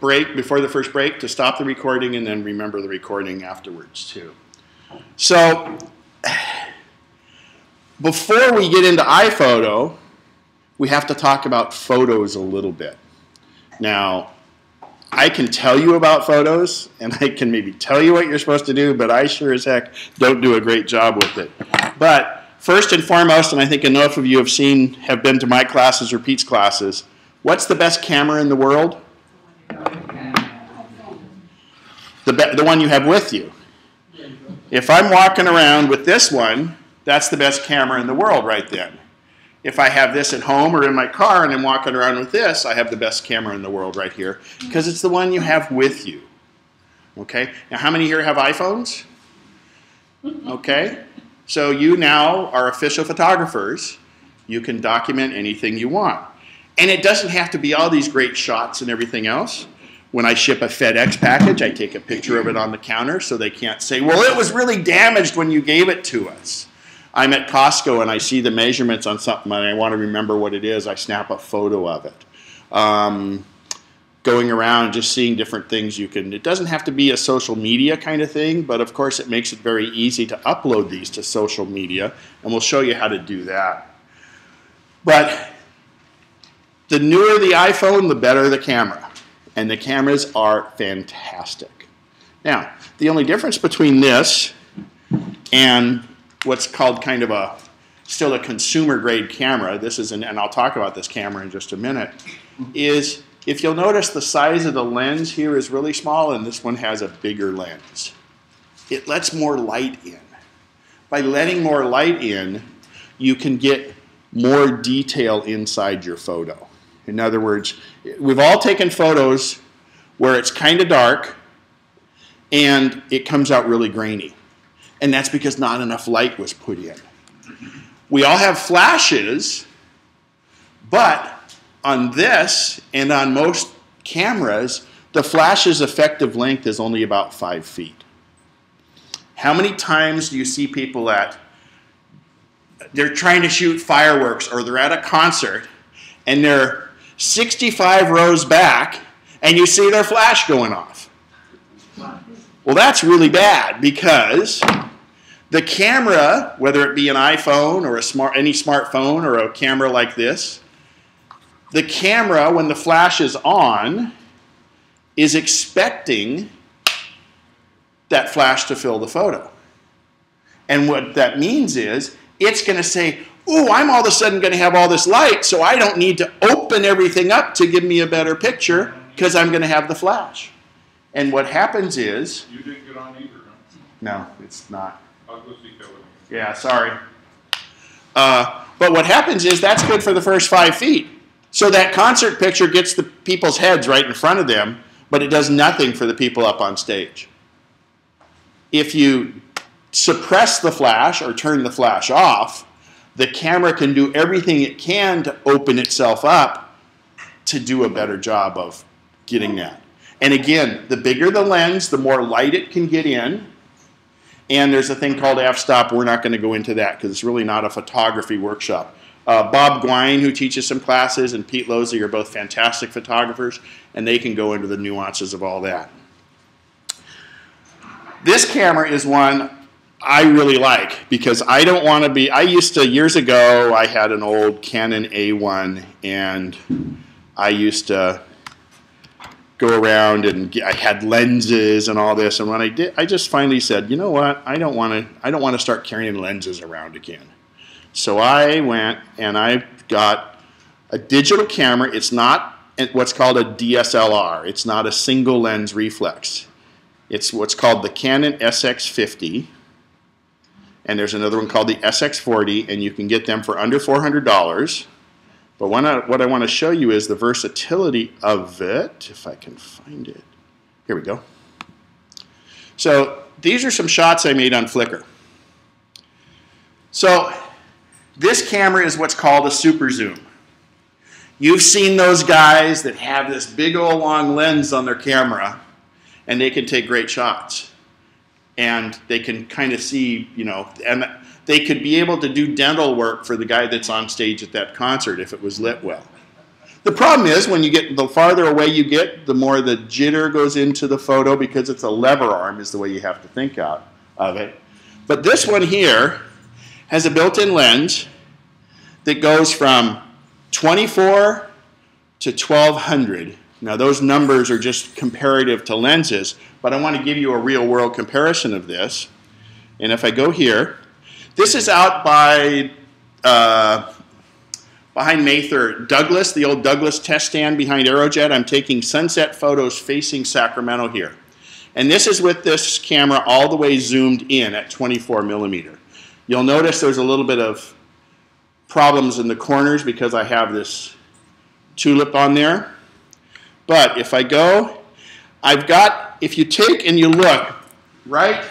break, before the first break, to stop the recording and then remember the recording afterwards too. So before we get into iPhoto, we have to talk about photos a little bit. Now, I can tell you about photos, and I can maybe tell you what you're supposed to do, but I sure as heck don't do a great job with it. But first and foremost, and I think enough of you have been to my classes or Pete's classes, what's the best camera in the world? The one you have with you. If I'm walking around with this one, that's the best camera in the world right then. If I have this at home or in my car and I'm walking around with this, I have the best camera in the world right here because it's the one you have with you. Okay? Now, how many here have iPhones? Okay? So you now are official photographers. You can document anything you want. And it doesn't have to be all these great shots and everything else. When I ship a FedEx package, I take a picture of it on the counter so they can't say, well, it was really damaged when you gave it to us. I'm at Costco and I see the measurements on something and I want to remember what it is. I snap a photo of it. Going around just seeing different things you can. It doesn't have to be a social media kind of thing, but of course it makes it very easy to upload these to social media, and we'll show you how to do that. But the newer the iPhone, the better the camera. And the cameras are fantastic. Now, the only difference between this and what's called kind of still a consumer grade camera, this is and I'll talk about this camera in just a minute, is if you'll notice the size of the lens here is really small and this one has a bigger lens. It lets more light in. By letting more light in, you can get more detail inside your photo. In other words, we've all taken photos where it's kind of dark and it comes out really grainy. And that's because not enough light was put in. We all have flashes, but on this and on most cameras, the flash's effective length is only about 5 feet. How many times do you see people they're trying to shoot fireworks or they're at a concert and they're 65 rows back, and you see their flash going off? Well, that's really bad because the camera, whether it be an iPhone or any smartphone or a camera like this, the camera, when the flash is on, is expecting that flash to fill the photo. And what that means is it's going to say, ooh, I'm all of a sudden going to have all this light, so I don't need to open everything up to give me a better picture because I'm going to have the flash. And what happens is... You didn't get on either, huh? No, it's not. I'll go see Kelly. Yeah, sorry. But what happens is that's good for the first 5 feet. So that concert picture gets the people's heads right in front of them, but it does nothing for the people up on stage. If you suppress the flash or turn the flash off, the camera can do everything it can to open itself up to do a better job of getting that. And again, the bigger the lens, the more light it can get in. And there's a thing called f-stop. We're not going to go into that because it's really not a photography workshop. Bob Gwine, who teaches some classes, and Pete Losey are both fantastic photographers, and they can go into the nuances of all that. This camera is one I really like because I don't want to be, years ago, I had an old Canon A1 and I used to go around and I had lenses and all this, and when I did, I just finally said, you know what, I don't want to start carrying lenses around again. So I went and I got a digital camera. It's not what's called a DSLR. It's not a single lens reflex. It's what's called the Canon SX50. And there's another one called the SX40, and you can get them for under $400. But what I want to show you is the versatility of it, if I can find it. Here we go. So these are some shots I made on Flickr. So this camera is what's called a super zoom. You've seen those guys that have this big old long lens on their camera, and they can take great shots. And they can kind of see, you know, and they could be able to do dental work for the guy that's on stage at that concert if it was lit well. The problem is when you get, the farther away you get, the more the jitter goes into the photo because it's a lever arm is the way you have to think of it. But this one here has a built-in lens that goes from 24 to 1200. Now those numbers are just comparative to lenses, but I want to give you a real-world comparison of this. And if I go here, this is out by behind Mather Douglas, the old Douglas test stand behind Aerojet. I'm taking sunset photos facing Sacramento here. And this is with this camera all the way zoomed in at 24 millimeter. You'll notice there's a little bit of problems in the corners because I have this tulip on there. But if I go, I've got, if you take and you look right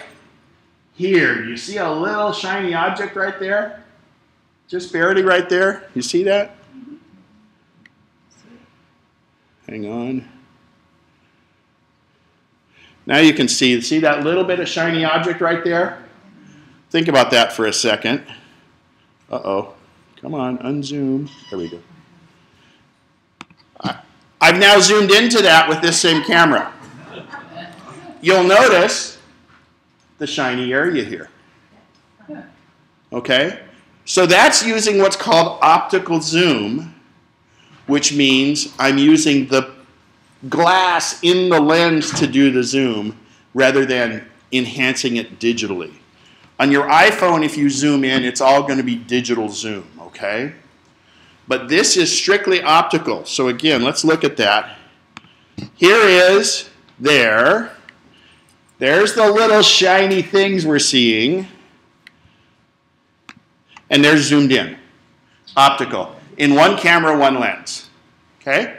here, you see a little shiny object right there? Just barely right there. You see that? Hang on. Now you can see that little bit of shiny object right there? Think about that for a second. Uh-oh. Come on, unzoom. There we go. I've now zoomed into that with this same camera. You'll notice the shiny area here. Okay? So that's using what's called optical zoom, which means I'm using the glass in the lens to do the zoom rather than enhancing it digitally. On your iPhone, if you zoom in, it's all going to be digital zoom, okay? But this is strictly optical. So again, let's look at that. Here is, there's the little shiny things we're seeing. And they're zoomed in, optical, in one camera, one lens, okay?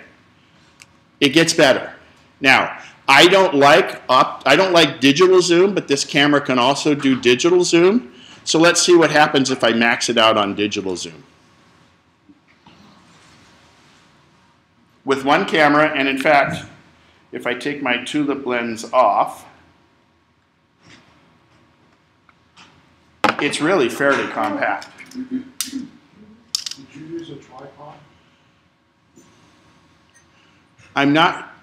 It gets better. Now, I don't like digital zoom, but this camera can also do digital zoom. So let's see what happens if I max it out on digital zoom. With one camera, and in fact, if I take my tulip lens off, it's really fairly compact. Did you use a tripod? I'm not,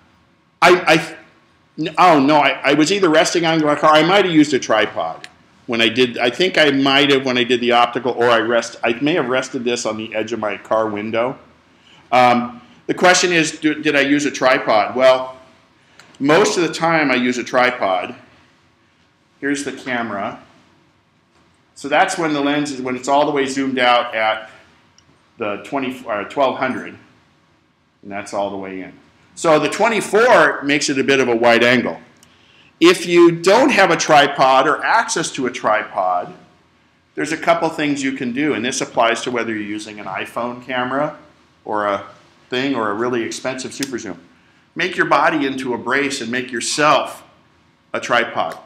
oh no, I was either resting on my car, I might have used a tripod when I did, I think I might have when I did the optical, or I may have rested this on the edge of my car window. The question is, did I use a tripod? Well, most of the time I use a tripod. Here's the camera. So that's when the lens is, when it's all the way zoomed out at the 1200, and that's all the way in. So the 24 makes it a bit of a wide angle. If you don't have a tripod or access to a tripod, there's a couple things you can do, and this applies to whether you're using an iPhone camera or a thing or a really expensive super zoom. Make your body into a brace and make yourself a tripod.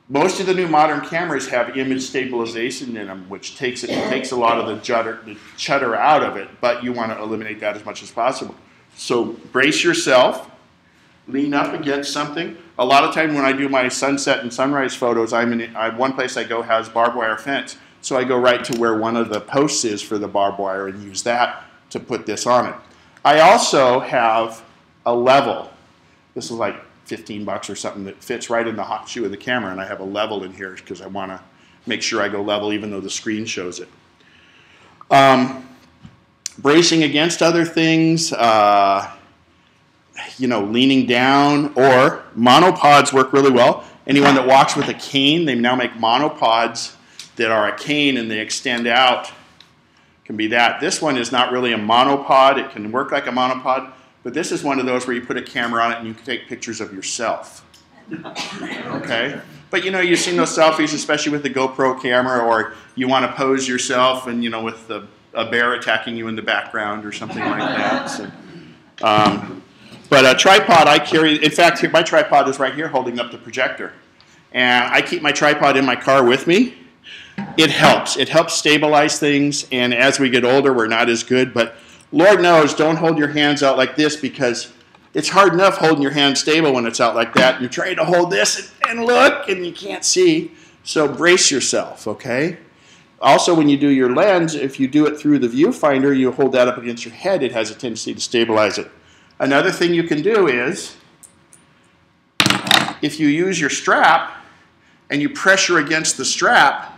Most of the new modern cameras have image stabilization in them, which takes a lot of the chutter out of it, but you want to eliminate that as much as possible. So brace yourself, lean up against something. A lot of time when I do my sunset and sunrise photos, one place I go has barbed wire fence, so I go right to where one of the posts is for the barbed wire and use that to put this on it. I also have a level. This is like 15 bucks or something that fits right in the hot shoe of the camera, and I have a level in here because I want to make sure I go level even though the screen shows it. Bracing against other things, you know, leaning down, or monopods work really well. Anyone that walks with a cane, they now make monopods that are a cane and they extend out. Can be that. This one is not really a monopod. It can work like a monopod. But this is one of those where you put a camera on it and you can take pictures of yourself. Okay? But you know, you've seen those selfies, especially with the GoPro camera, or you want to pose yourself and, you know, with a bear attacking you in the background or something like that. So, but a tripod I carry, in fact, my tripod is right here holding up the projector. And I keep my tripod in my car with me. It helps. It helps stabilize things, and as we get older, we're not as good, but Lord knows, don't hold your hands out like this because it's hard enough holding your hand stable when it's out like that. And you're trying to hold this and look, and you can't see. So brace yourself, okay? Also, when you do your lens, if you do it through the viewfinder, you hold that up against your head, it has a tendency to stabilize it. Another thing you can do is, if you use your strap and you pressure against the strap,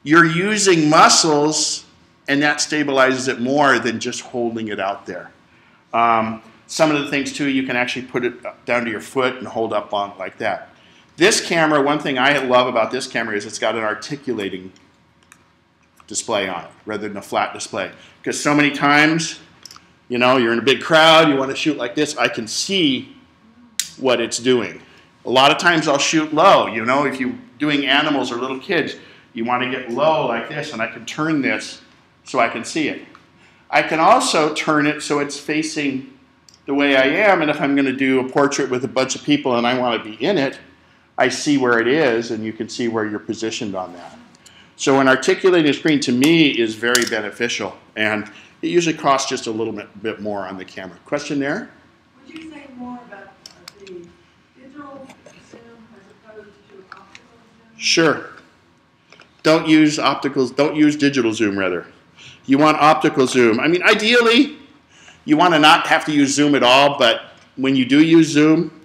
you're using muscles, and that stabilizes it more than just holding it out there. Some of the things, too, you can actually put it down to your foot and hold up on like that. This camera, one thing I love about this camera is it's got an articulating display on it rather than a flat display. Because so many times, you know, you're in a big crowd, you want to shoot like this, I can see what it's doing. A lot of times I'll shoot low, you know, if you're doing animals or little kids, you want to get low like this, and I can turn this so I can see it. I can also turn it so it's facing the way I am, and if I'm going to do a portrait with a bunch of people and I want to be in it, I see where it is, and you can see where you're positioned on that. So an articulating screen, to me, is very beneficial, and it usually costs just a little bit more on the camera. Question there? Would you say more about the digital zoom as opposed to optical zoom? Sure. Don't use opticals. Don't use digital zoom, rather. You want optical zoom. I mean, ideally, you want to not have to use zoom at all, but when you do use zoom,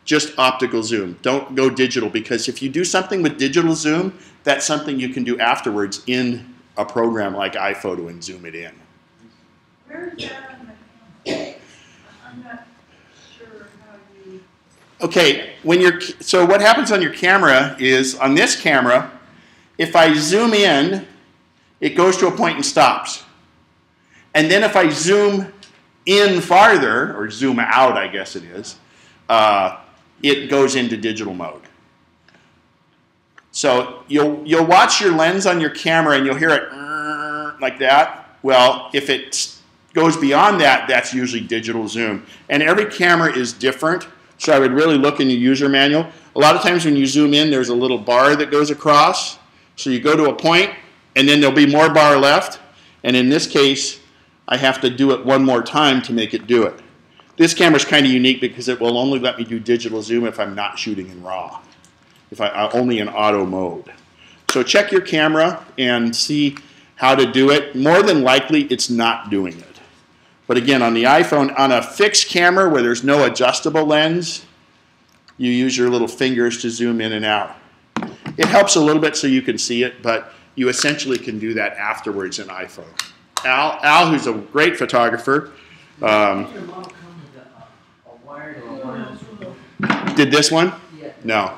just optical zoom. Don't go digital, because if you do something with digital zoom, that's something you can do afterwards in a program like iPhoto and zoom it in. Where is that on the camera? I'm not sure how you... Okay, so what happens on your camera is, on this camera, if I zoom in, it goes to a point and stops. And then if I zoom in farther, or zoom out, I guess it is, it goes into digital mode. So you'll watch your lens on your camera and you'll hear it like that. Well, if it goes beyond that, that's usually digital zoom. And every camera is different, so I would really look in your user manual. A lot of times when you zoom in, there's a little bar that goes across. So you go to a point, and then there'll be more bar left. And in this case, I have to do it one more time to make it do it. This camera is kind of unique because it will only let me do digital zoom if I'm not shooting in RAW, if I'm only in auto mode. So check your camera and see how to do it. More than likely, it's not doing it. But again, on the iPhone, on a fixed camera where there's no adjustable lens, you use your little fingers to zoom in and out. It helps a little bit so you can see it, but you essentially can do that afterwards in iPhone. Al, who's a great photographer, did this one? No.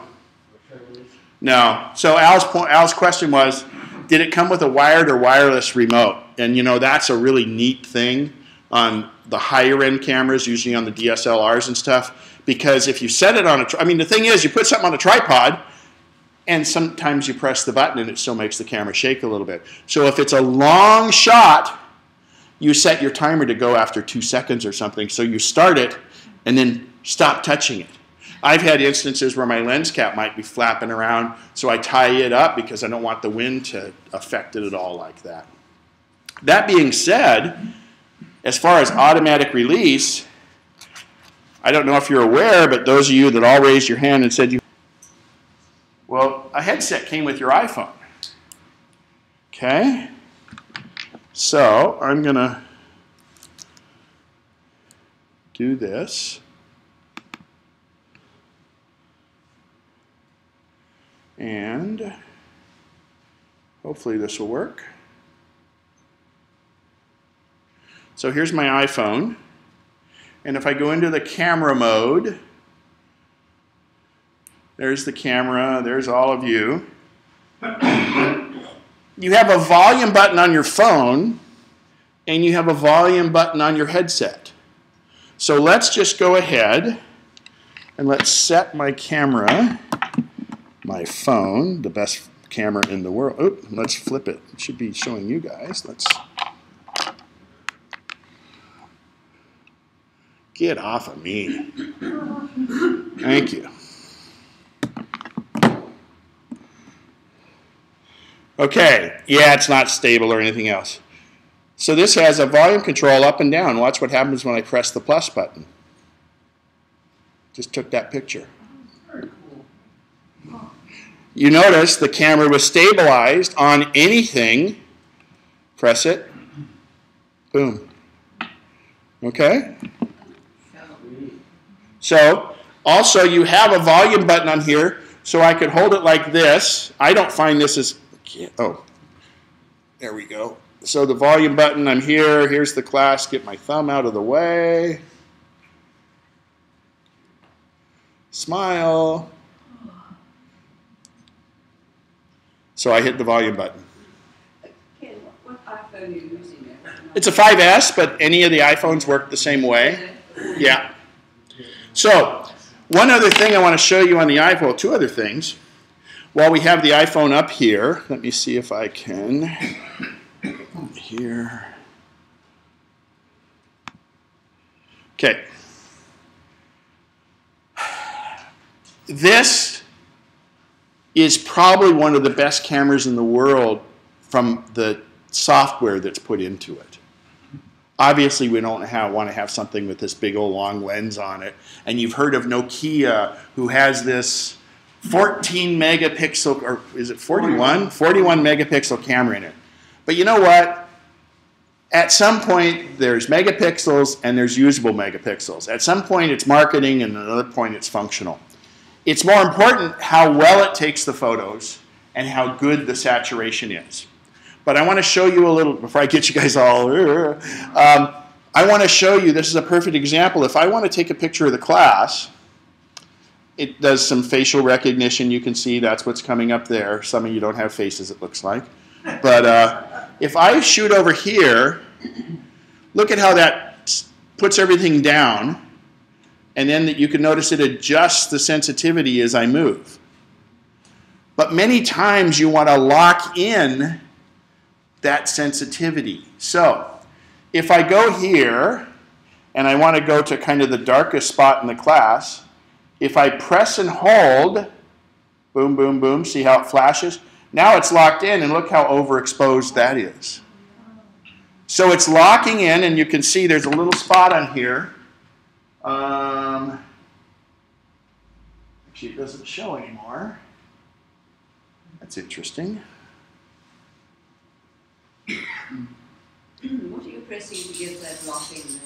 No. So Al's question was, did it come with a wired or wireless remote? And you know, that's a really neat thing on the higher end cameras, usually on the DSLRs and stuff, because if you set it on I mean, the thing is, you put something on a tripod, and sometimes you press the button and it still makes the camera shake a little bit. So if it's a long shot, you set your timer to go after 2 seconds or something. So you start it and then stop touching it. I've had instances where my lens cap might be flapping around, so I tie it up because I don't want the wind to affect it at all like that. That being said, as far as automatic release, I don't know if you're aware, but those of you that all raised your hand and said you... Well, a headset came with your iPhone. Okay? So I'm going to do this. And hopefully this will work. So here's my iPhone. And if I go into the camera mode, there's the camera, there's all of you. You have a volume button on your phone, and you have a volume button on your headset. So let's just go ahead and let's set my camera, my phone, the best camera in the world. Oh, let's flip it. It should be showing you guys. Let's get off of me. Thank you. Okay, yeah, it's not stable or anything else. So this has a volume control up and down. Watch what happens when I press the plus button. Just took that picture. Very cool. you notice the camera was stabilized on anything. Press it. Boom. Okay? So, also you have a volume button on here, so I could hold it like this. I don't find this as, oh, there we go. So the volume button, I'm here, here's the class, get my thumb out of the way. Smile. So I hit the volume button. Ken, what iPhone are you using there? It's a 5S, but any of the iPhones work the same way. Yeah. So, one other thing I want to show you on the iPhone, two other things. While we have the iPhone up here, let me see if I can, here. Okay. This is probably one of the best cameras in the world from the software that's put into it. Obviously, we don't want to have something with this big old long lens on it. And you've heard of Nokia, who has this 14 megapixel, or is it 41? 41 megapixel camera in it. But you know what? At some point, there's megapixels and there's usable megapixels. At some point, it's marketing, and at another point, it's functional. It's more important how well it takes the photos and how good the saturation is. But I want to show you a little, before I get you guys all, I want to show you, this is a perfect example. If I want to take a picture of the class, it does some facial recognition. You can see that's what's coming up there. Some of you don't have faces, it looks like. But if I shoot over here, look at how that puts everything down. And then you can notice it adjusts the sensitivity as I move. But many times you want to lock in that sensitivity. So if I go here and I want to go to kind of the darkest spot in the class, if I press and hold, boom, boom, boom, see how it flashes? Now it's locked in, and look how overexposed that is. So it's locking in, and you can see there's a little spot on here. Actually, it doesn't show anymore. That's interesting. What are you pressing to get that locking there?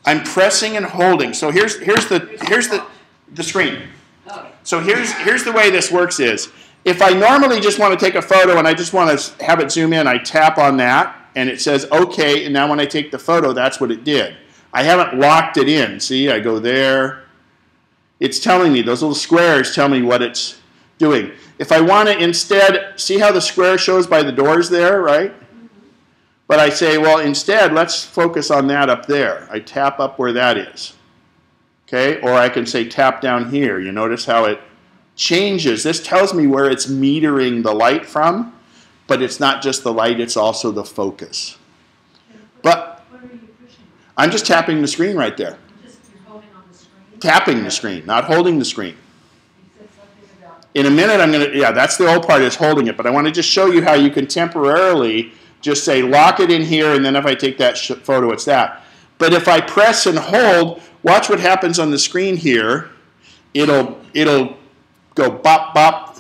I'm pressing and holding. So here's the screen. Oh. So here's the way this works is, if I normally just want to take a photo and I just want to have it zoom in, I tap on that and it says okay, and now when I take the photo, that's what it did. I haven't locked it in. See, I go there. It's telling me, those little squares tell me what it's doing. If I want to instead, see how the square shows by the doors there, right? But I say, well, instead, let's focus on that up there. I tap up where that is. Okay? Or I can say tap down here. You notice how it changes. This tells me where it's metering the light from, but it's not just the light, it's also the focus. But What are you pushing? I'm just tapping the screen right there. You're holding on the screen? Tapping the screen, not holding the screen. You said something about... In a minute, I'm going to, yeah, that's the old part is holding it, but I want to just show you how you can temporarily just say lock it in here, and then if I take that photo, it's that. But if I press and hold, watch what happens on the screen here. It'll go bop, bop.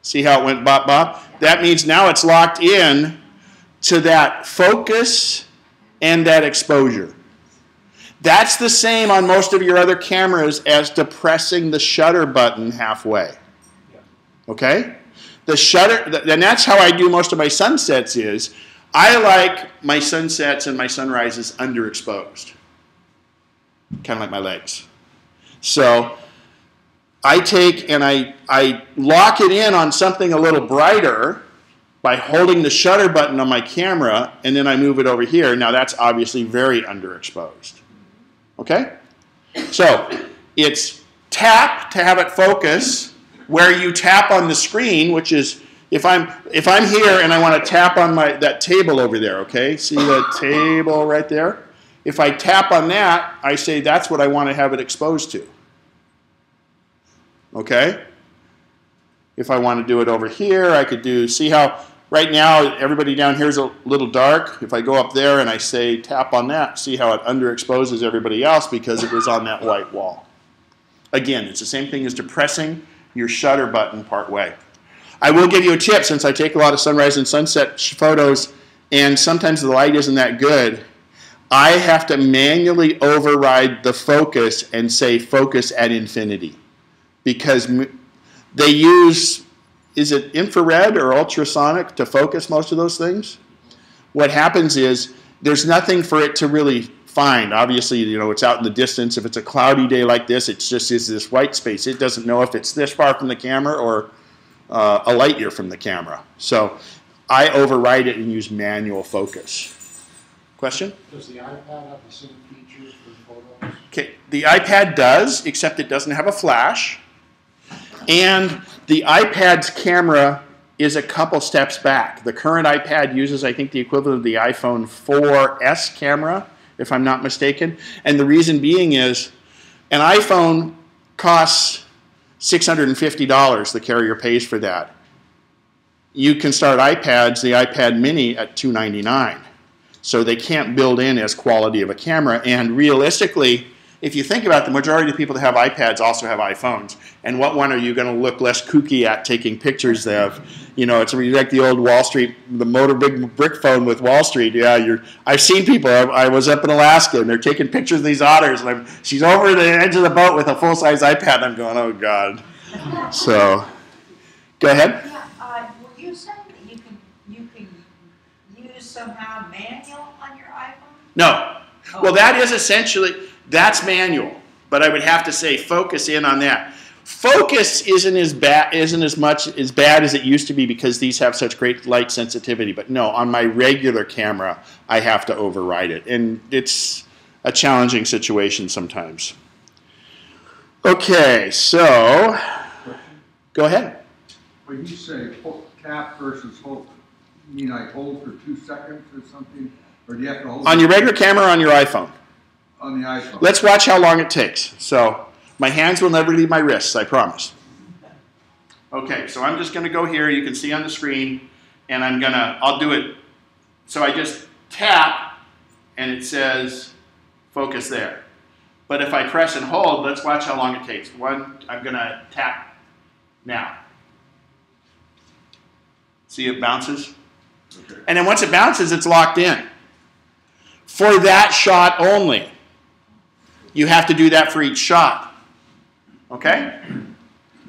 See how it went bop, bop? That means now it's locked in to that focus and that exposure. That's the same on most of your other cameras as depressing the shutter button halfway. Okay? The shutter, and that's how I do most of my sunsets is, I like my sunsets and my sunrises underexposed. Kind of like my legs. So I take and I lock it in on something a little brighter by holding the shutter button on my camera, and then I move it over here. Now that's obviously very underexposed. Okay? So it's tap to have it focus, where you tap on the screen, which is if I'm here and I want to tap on that table over there, okay? See the table right there? If I tap on that, I say that's what I want to have it exposed to. Okay? If I want to do it over here, I could do, see how right now everybody down here is a little dark. If I go up there and I say tap on that, see how it underexposes everybody else because it was on that white wall. Again, it's the same thing as depressing your shutter button part way. I will give you a tip, since I take a lot of sunrise and sunset photos, and sometimes the light isn't that good. I have to manually override the focus and say focus at infinity, because they use, is it infrared or ultrasonic to focus most of those things? What happens is there's nothing for it to really find. Obviously, you know, it's out in the distance. If it's a cloudy day like this, it just is this white space. It doesn't know if it's this far from the camera or a light year from the camera. So I override it and use manual focus. Question? Does the iPad have the same features for photos? Okay, the iPad does, except it doesn't have a flash. And the iPad's camera is a couple steps back. The current iPad uses, I think, the equivalent of the iPhone 4S camera, if I'm not mistaken. And the reason being is an iPhone costs $650. The carrier pays for that. You can start iPads, the iPad mini, at $299. So they can't build in as quality of a camera. And realistically, if you think about it, the majority of the people that have iPads also have iPhones. And what one are you going to look less kooky at taking pictures of? You know, it's like the old Wall Street, the motor big brick phone with Wall Street. Yeah, I've seen people. I was up in Alaska, and they're taking pictures of these otters. And she's over the edge of the boat with a full-size iPad. And I'm going, oh, God. So, go ahead. Yeah, were you saying that you can use somehow manual on your iPhone? No. Well, that is essentially, that's manual. But I would have to say focus in on that. Focus isn't as much as bad as it used to be because these have such great light sensitivity. But no, on my regular camera, I have to override it. And it's a challenging situation sometimes. Okay, so go ahead. When you say tap versus hold, you mean I hold for 2 seconds or something? Or do you have to hold On your regular camera or on your iPhone? On the iPhone. Let's watch how long it takes. So my hands will never leave my wrists, I promise. Okay, so I'm just going to go here. You can see on the screen, and I'll do it. So I just tap, and it says focus there. But if I press and hold, let's watch how long it takes. I'm going to tap now. See, it bounces? Okay. And then once it bounces, it's locked in. For that shot only. You have to do that for each shot. Okay?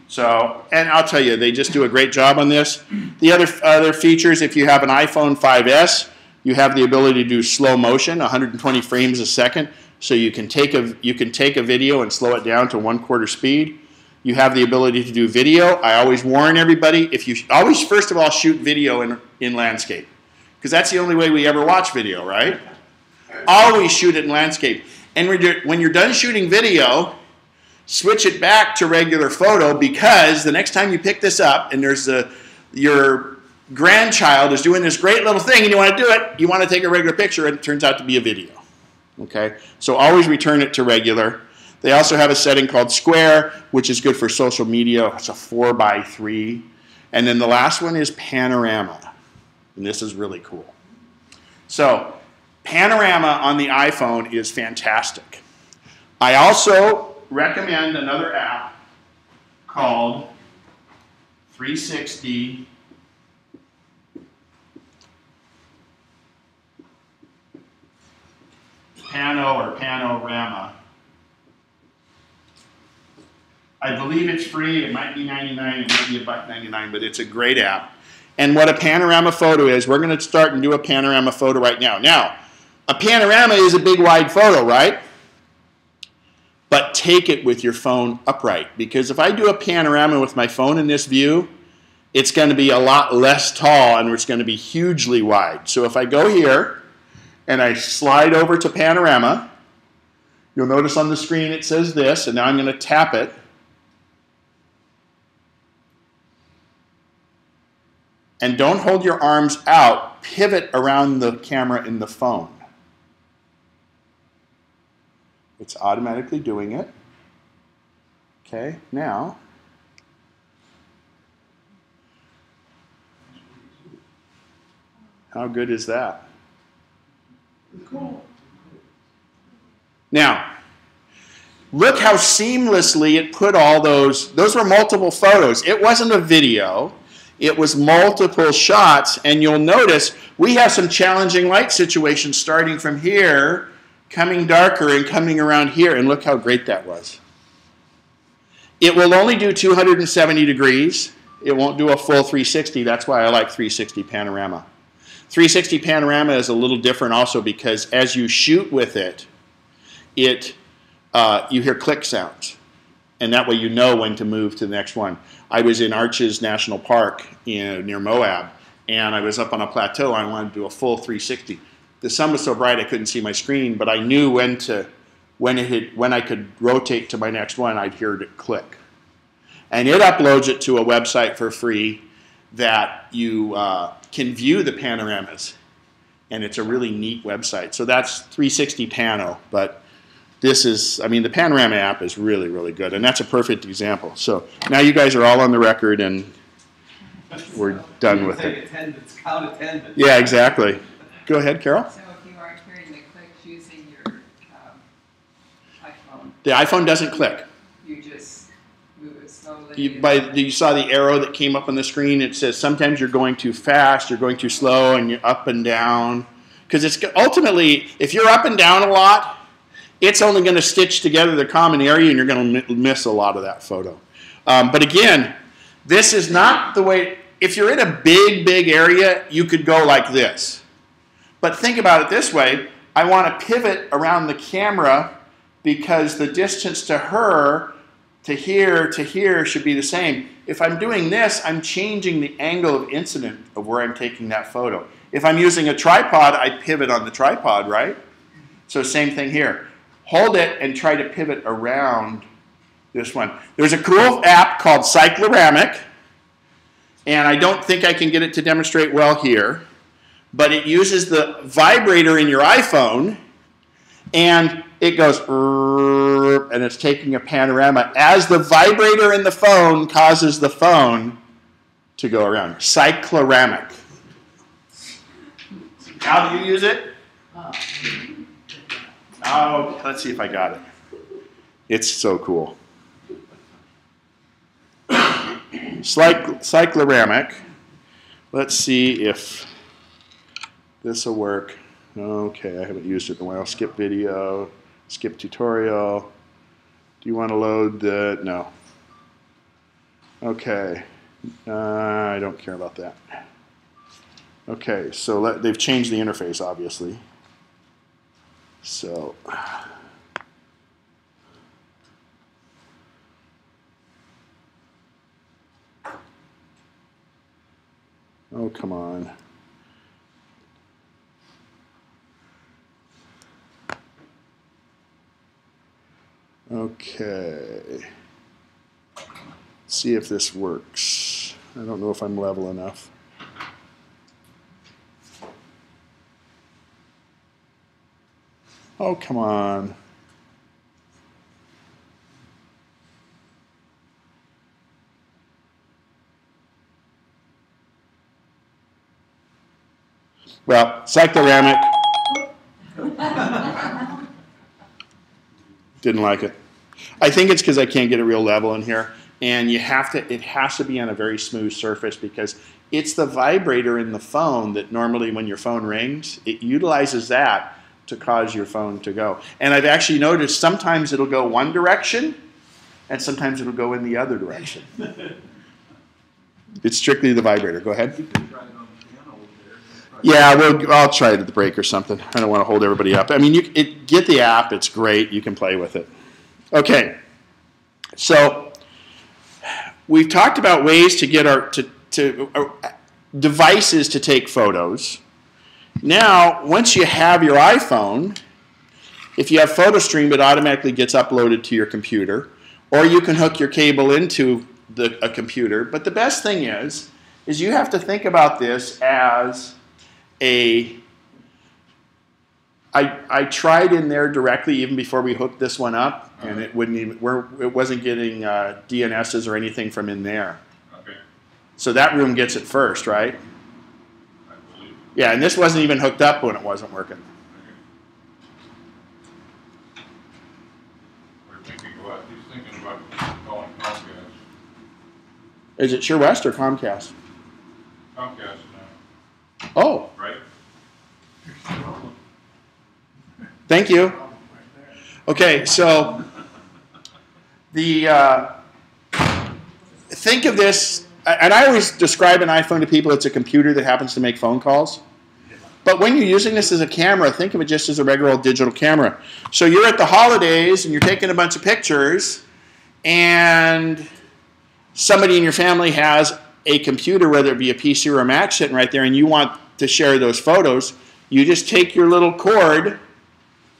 So, and I'll tell you, they just do a great job on this. The other features, if you have an iPhone 5S, you have the ability to do slow motion, 120 frames a second. So you can take a video and slow it down to 1/4 speed. You have the ability to do video. I always warn everybody, if you always first of all shoot video in landscape, because that's the only way we ever watch video, right? Always shoot it in landscape. And when you're done shooting video, switch it back to regular photo, because the next time you pick this up and your grandchild is doing this great little thing and you want to do it, you want to take a regular picture and it turns out to be a video. Okay? So always return it to regular. They also have a setting called Square, which is good for social media. It's a 4:3. And then the last one is Panorama. And this is really cool. So Panorama on the iPhone is fantastic. I also recommend another app called 360 Panorama. I believe it's free. It might be $99. It might be $1.99, but it's a great app. And what a panorama photo is, we're going to start and do a panorama photo right now. Now, a panorama is a big, wide photo, right? But take it with your phone upright, because if I do a panorama with my phone in this view, it's going to be a lot less tall and it's going to be hugely wide. So if I go here and I slide over to panorama, you'll notice on the screen it says this, and now I'm going to tap it. And don't hold your arms out. Pivot around the camera in the phone. It's automatically doing it. Okay, now. How good is that? Cool. Now, Look how seamlessly it put all those were multiple photos. It wasn't a video. It was multiple shots, and you'll notice we have some challenging light situations starting from here, coming darker and coming around here, and look how great that was. It will only do 270 degrees. It won't do a full 360. That's why I like 360 panorama. 360 panorama is a little different also because as you shoot with it, you hear click sounds. And that way you know when to move to the next one. I was in Arches National Park near Moab, and I was up on a plateau. I wanted to do a full 360. The sun was so bright I couldn't see my screen, but I knew when I could rotate to my next one, I'd hear it click. And it uploads it to a website for free that you can view the panoramas. And it's a really neat website. So that's 360 Pano, but this is, I mean, the Panorama app is really, really good, and that's a perfect example. So now you guys are all on the record, and we're done with it. Attendance, count attendance. Yeah, exactly. Go ahead, Carol. So if you aren't hearing the clicks using your iPhone, The iPhone doesn't click. you just move it slowly. You saw the arrow that came up on the screen. It says sometimes you're going too fast, you're going too slow, and you're up and down. Because it's ultimately, if you're up and down a lot, it's only going to stitch together the common area, and you're going to miss a lot of that photo. But again, this is not the way. If you're in a big, big area, you could go like this. But think about it this way. I want to pivot around the camera because the distance to her, to here should be the same. If I'm doing this, I'm changing the angle of incident of where I'm taking that photo. If I'm using a tripod, I pivot on the tripod, right? So same thing here. Hold it and try to pivot around this one. There's a cool app called Cycloramic, and I don't think I can get it to demonstrate well here, but it uses the vibrator in your iPhone, and it goes, and it's taking a panorama as the vibrator in the phone causes the phone to go around. Cycloramic. How do you use it? Oh, let's see if I got it. It's so cool. Cycloramic. Let's see if this will work. Okay, I haven't used it in a while. Skip video, skip tutorial. Do you want to load the, no. Okay, I don't care about that. Okay, so they've changed the interface, obviously. So, oh, come on. Okay. Let's see if this works. I don't know if I'm level enough. Oh, come on. Well, Cycloramic didn't like it. I think it's because I can't get a real level in here. And it has to be on a very smooth surface because it's the vibrator in the phone that normally when your phone rings, it utilizes that to cause your phone to go. And I've actually noticed sometimes it'll go one direction and sometimes it'll go in the other direction. It's strictly the vibrator. Go ahead. You can try it on the piano over there. Yeah, I'll try it at the break or something. I don't want to hold everybody up. I mean, get the app. It's great. You can play with it. Okay. So we've talked about ways to get our devices to take photos. Now, once you have your iPhone, if you have PhotoStream, it automatically gets uploaded to your computer, or you can hook your cable into a computer. But the best thing is you have to think about this as I tried in there directly even before we hooked this one up, and it wasn't getting DNSs or anything from in there. Okay, So that room gets it first, right? I believe. Yeah, and this wasn't even hooked up when it wasn't working. Okay. We're thinking what? He's thinking about calling Comcast. Is it Sure West or Comcast? Comcast now, Oh, right? thank you. Okay, so think of this, and I always describe an iPhone to people, it's a computer that happens to make phone calls. But when you're using this as a camera, think of it just as a regular old digital camera. So you're at the holidays and you're taking a bunch of pictures, and somebody in your family has a computer, whether it be a PC or a Mac sitting right there, and you want to share those photos, you just take your little cord,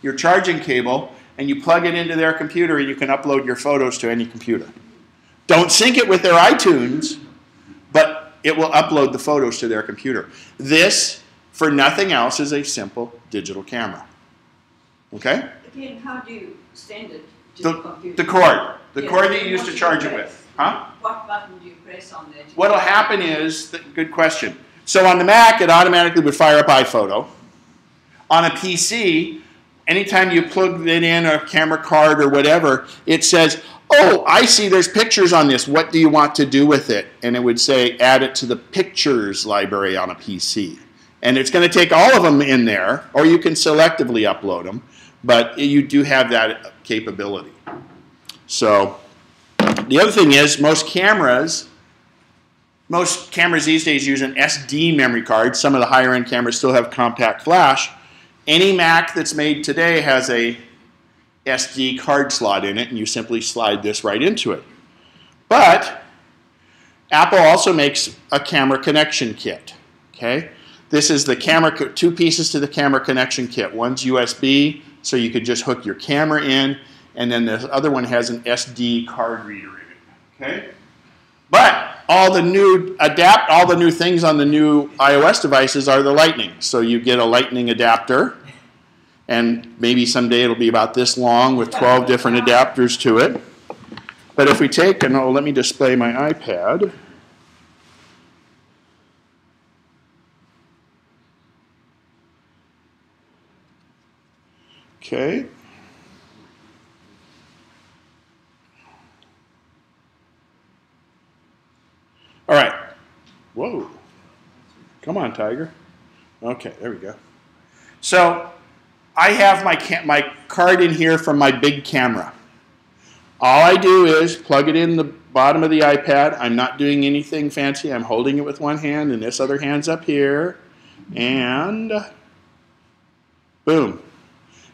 your charging cable, and you plug it into their computer, and you can upload your photos to any computer. Don't sync it with their iTunes, but it will upload the photos to their computer. This, for nothing else, is a simple digital camera. Okay? Again, how do you send it to the computer? The cord. The Yes, cord that you use what to do charge it press? with. Huh? What button do you press on there? What will happen is, good question. So on the Mac, it automatically would fire up iPhoto. On a PC, anytime you plug it in, a camera card or whatever, it says, oh, I see there's pictures on this. What do you want to do with it? And it would say, add it to the pictures library on a PC. And it's going to take all of them in there, or you can selectively upload them, but you do have that capability. So the other thing is, most cameras these days use an SD memory card. Some of the higher end cameras still have compact flash. Any Mac that's made today has a SD card slot in it, and you simply slide this right into it. But Apple also makes a camera connection kit. Okay, this is the camera, 2 pieces to the camera connection kit. One's USB, so you could just hook your camera in, and then the other one has an SD card reader in it. Okay, but all the new things on the new iOS devices are the Lightning. So you get a Lightning adapter, and maybe someday it'll be about this long with 12 different adapters to it. But if we take, and let me display my iPad. Okay. All right. Whoa. Come on, Tiger. Okay, there we go. So I have my card in here from my big camera. All I do is plug it in the bottom of the iPad. I'm not doing anything fancy. I'm holding it with one hand, and this other hand's up here. And boom.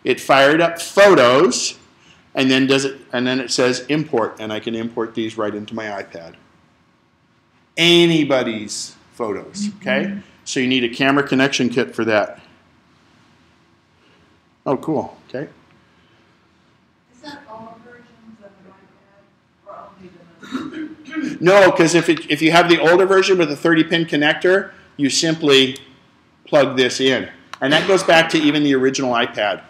It fired up photos, and then it says import, and I can import these right into my iPad. Anybody's photos, okay? So you need a camera connection kit for that. Oh, cool, okay. Is that all versions of an iPad or only the most? No, because if you have the older version with a 30-pin connector, you simply plug this in. And that goes back to even the original iPad.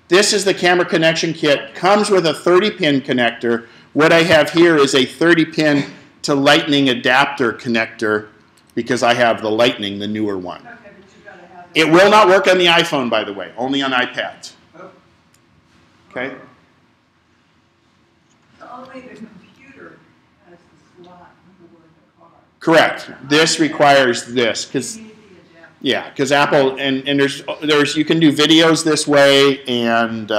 This is the camera connection kit. Comes with a 30-pin connector. What I have here is a 30-pin to Lightning adapter connector because I have the Lightning, the newer one. Okay, but you gotta have It will not work on the iPhone, by the way, only on iPads. Okay? So only the computer has the slot for the card. Correct. This requires this because You need the adapter. yeah, because Apple and there's you can do videos this way and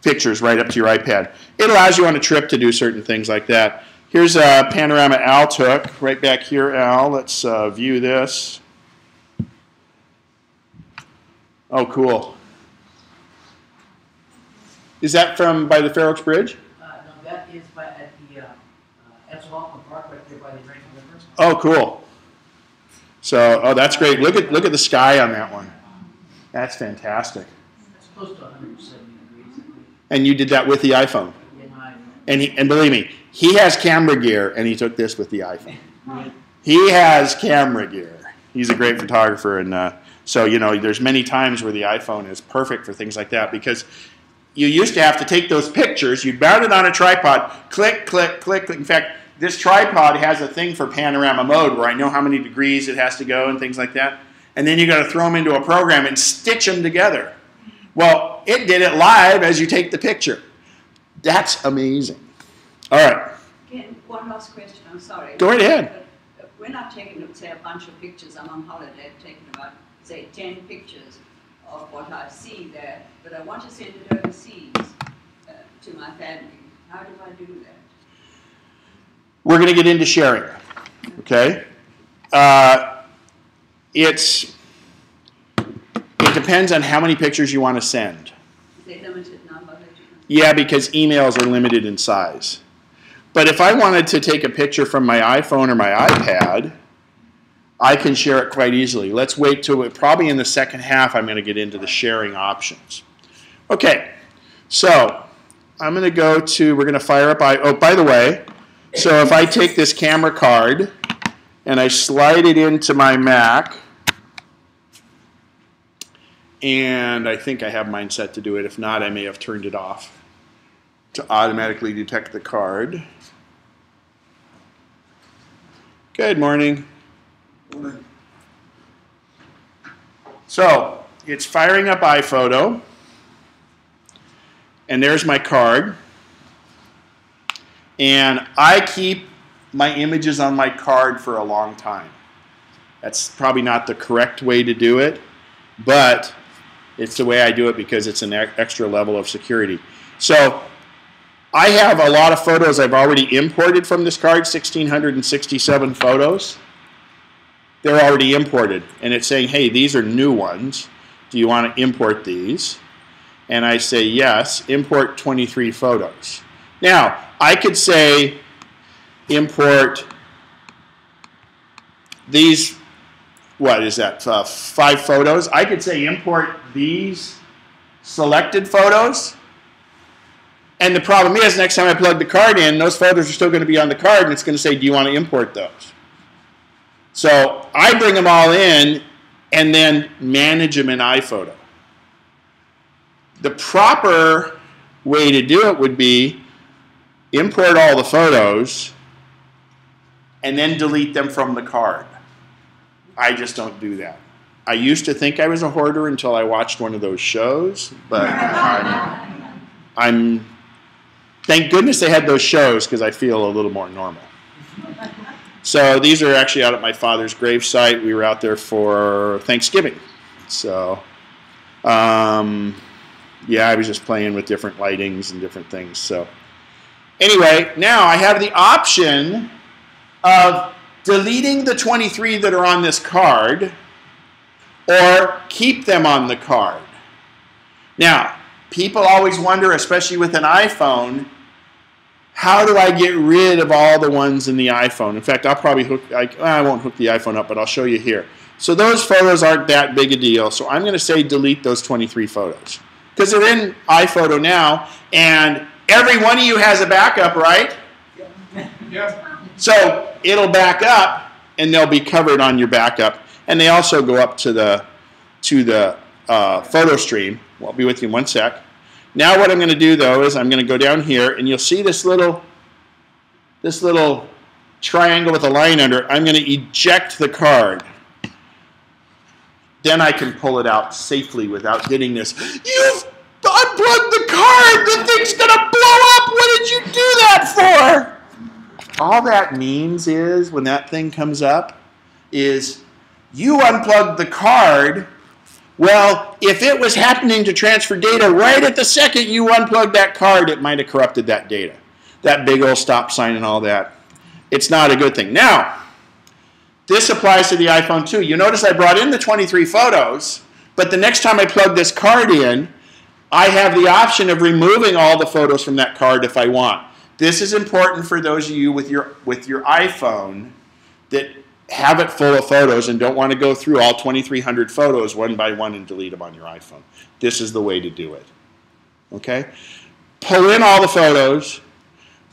pictures right up to your iPad. It allows you on a trip to do certain things like that. Here's a panorama Al took right back here. Al, let's view this. Oh, cool. Is that from by the Fair Oaks Bridge? No, that is at the Etzel Park right there by the American River. Oh, cool. So, oh, that's great. Look at the sky on that one. That's fantastic. It's close to 170 degrees. I think. And you did that with the iPhone. Yeah, my And believe me, he has camera gear, and he took this with the iPhone. He has camera gear. He's a great photographer, and so there's many times where the iPhone is perfect for things like that because you used to have to take those pictures, you'd mount it on a tripod, click, click, click, click. In fact, this tripod has a thing for panorama mode where I know how many degrees it has to go and things like that. And then you got to throw them into a program and stitch them together. Well, it did it live as you take the picture. That's amazing. All right. Again, one last question, I'm sorry. Go right ahead. But when I've taken, say, a bunch of pictures, I'm on holiday, I've taken about, say, 10 pictures of what I see there, but I want to send it overseas to my family. How do I do that? We're going to get into sharing, okay? It depends on how many pictures you want to send. Is there a limited number that you can? Yeah, because emails are limited in size. But if I wanted to take a picture from my iPhone or my iPad, I can share it quite easily. Let's wait till probably in the second half I'm going to get into the sharing options. Okay, so I'm going to go to, we're going to fire up, oh, by the way, so if I take this camera card and I slide it into my Mac, and I think I have mine set to do it. If not, I may have turned it off to automatically detect the card. Good morning. So it's firing up iPhoto, and there's my card. And I keep my images on my card for a long time. That's probably not the correct way to do it, but it's the way I do it because it's an extra level of security. So I have a lot of photos I've already imported from this card, 1,667 photos. They're already imported. And it's saying, hey, these are new ones. Do you want to import these? And I say, yes, import 23 photos. Now, I could say import these, what is that, 5 photos. I could say import these selected photos. And the problem is, next time I plug the card in, those photos are still going to be on the card, and it's going to say, do you want to import those? So I bring them all in and then manage them in iPhoto. The proper way to do it would be import all the photos and then delete them from the card. I just don't do that. I used to think I was a hoarder until I watched one of those shows, but I'm thank goodness they had those shows because I feel a little more normal. So these are actually out at my father's gravesite. We were out there for Thanksgiving. So yeah, I was just playing with different lightings and different things. So anyway, now I have the option of deleting the 23 that are on this card or keep them on the card. Now, people always wonder, especially with an iPhone, how do I get rid of all the ones in the iPhone? In fact, I'll probably I won't hook the iPhone up, but I'll show you here. So those photos aren't that big a deal. So I'm going to say delete those 23 photos because they're in iPhoto now, and every one of you has a backup, right? Yeah. So it'll back up, and they'll be covered on your backup, and they also go up to the photo stream. I'll be with you in one sec. Now what I'm going to do, though, is I'm going to go down here, and you'll see this little triangle with a line under it. I'm going to eject the card. Then I can pull it out safely without getting this. You've unplugged the card! The thing's going to blow up! What did you do that for? All that means is, when that thing comes up, is you unplugged the card. Well, if it was happening to transfer data right at the second you unplugged that card, it might have corrupted that data. That big old stop sign and all that. It's not a good thing. Now, this applies to the iPhone too. You notice I brought in the 23 photos, but the next time I plug this card in, I have the option of removing all the photos from that card if I want. This is important for those of you with your iPhone that have it full of photos and don't want to go through all 2,300 photos one by one and delete them on your iPhone. This is the way to do it. Okay? Pull in all the photos,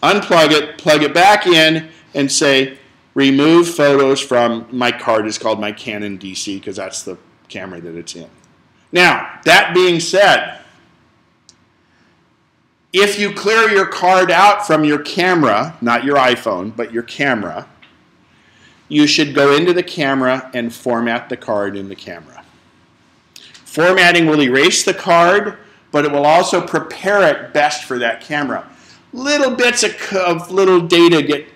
unplug it, plug it back in, and say, remove photos from my card. Is called my Canon DC because that's the camera that it's in. Now, that being said, if you clear your card out from your camera, not your iPhone, but your camera, you should go into the camera and format the card in the camera. Formatting will erase the card, but it will also prepare it best for that camera. Little bits of little data get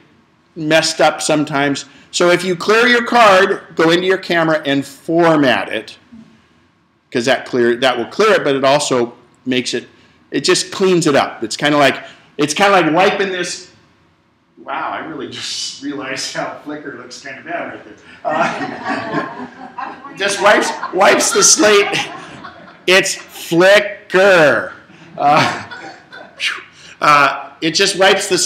messed up sometimes. So if you clear your card, go into your camera and format it, because that will clear it, but it also makes it, it just cleans it up. It's kind of like wiping this. Wow, I really just realized how Flickr looks kind of bad right there. Just wipes the slate. It's Flickr. It just wipes the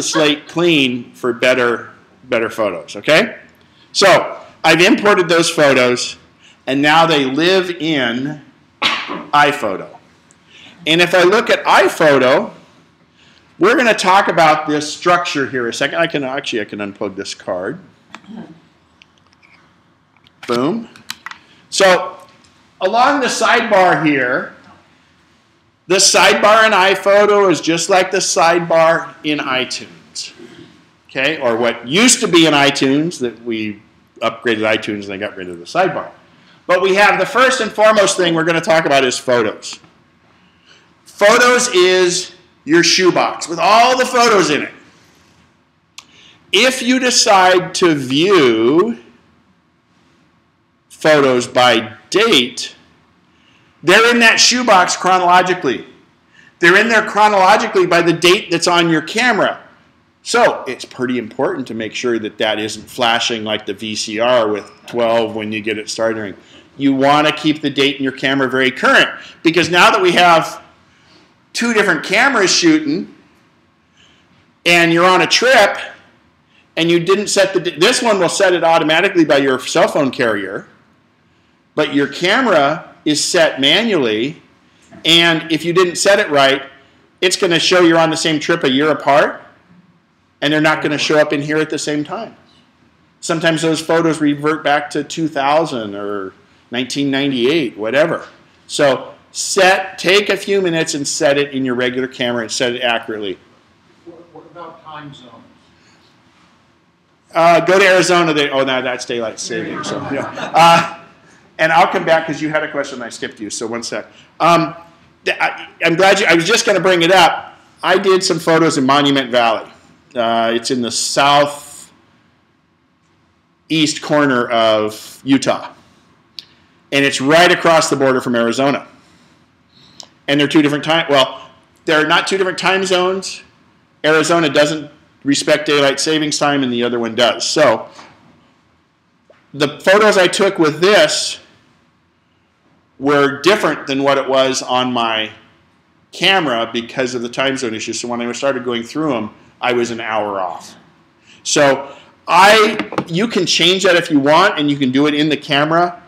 slate clean for better photos. Okay, so I've imported those photos, and now they live in iPhoto. And if I look at iPhoto, we're going to talk about this structure here a second. I can unplug this card. Boom. So along the sidebar here, the sidebar in iPhoto is just like the sidebar in iTunes. Okay, or what used to be in iTunes, that we upgraded iTunes and they got rid of the sidebar. But we have the first and foremost thing we're going to talk about is Photos. Photos is your shoebox with all the photos in it. If you decide to view photos by date, they're in that shoebox chronologically. They're in there chronologically by the date that's on your camera. So it's pretty important to make sure that that isn't flashing like the VCR with 12 when you get it started. You want to keep the date in your camera very current, because now that we have 2 different cameras shooting and you're on a trip and you didn't set this one will set it automatically by your cell phone carrier, but your camera is set manually, and if you didn't set it right, it's going to show you're on the same trip a year apart, and they're not going to show up in here at the same time. Sometimes those photos revert back to 2000 or 1998, whatever. So take a few minutes and set it in your regular camera and set it accurately. What about time zones? Go to Arizona. No, that's daylight saving. So, yeah. And I'll come back because you had a question and I skipped you. So one sec. I'm glad I was just going to bring it up. I did some photos in Monument Valley. It's in the southeast corner of Utah. And it's right across the border from Arizona. And they're 2 different they're not 2 different time zones. Arizona doesn't respect daylight savings time, and the other one does. So the photos I took with this were different than what it was on my camera because of the time zone issue. So when I started going through them, I was an hour off. So you can change that if you want, and you can do it in the camera.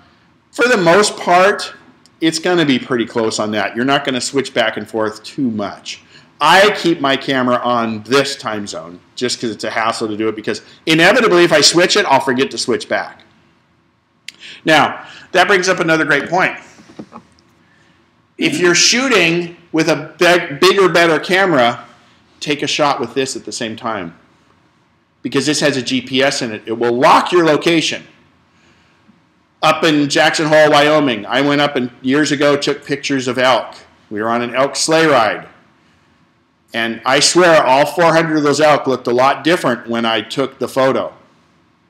For the most part, it's going to be pretty close on that. You're not going to switch back and forth too much. I keep my camera on this time zone just because it's a hassle to do it, because inevitably if I switch it, I'll forget to switch back. Now, that brings up another great point. If you're shooting with a bigger, better camera, take a shot with this at the same time, because this has a GPS in it. It will lock your location. Up in Jackson Hole, Wyoming, I went up and years ago took pictures of elk. We were on an elk sleigh ride. And I swear all 400 of those elk looked a lot different when I took the photo.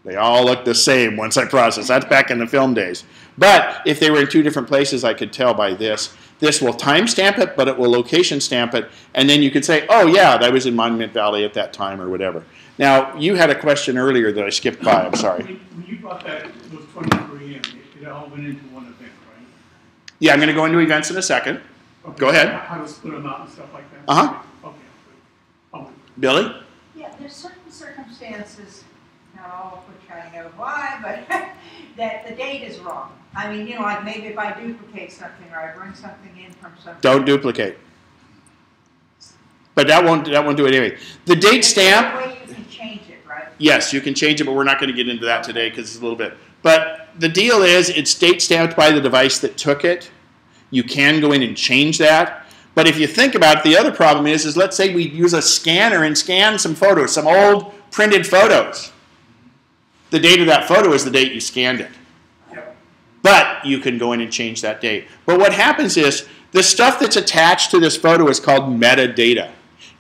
They all looked the same once I processed. That's back in the film days. But if they were in 2 different places, I could tell by this. This will timestamp it, but it will location stamp it. And then you could say, oh, yeah, that was in Monument Valley at that time or whatever. Now, you had a question earlier that I skipped by. I'm sorry. When you brought those 23 in, it all went into one event, right? Yeah, I'm going to go into events in a second. Okay. Go ahead. How to split them out and stuff like that? Uh-huh. Okay. Oh. Billy? Yeah, there's certain circumstances, not all of which I know why, but that the date is wrong. I mean, like maybe if I duplicate something or I bring something in from something. Don't duplicate. But that won't do it anyway. The date stamp. There's a way you can change it, right? Yes, you can change it, but we're not going to get into that today because it's a little bit. But the deal is it's date stamped by the device that took it. You can go in and change that. But if you think about it, the other problem is let's say we use a scanner and scan some photos, some old printed photos. The date of that photo is the date you scanned it. But you can go in and change that date. But what happens is The stuff that's attached to this photo is called metadata.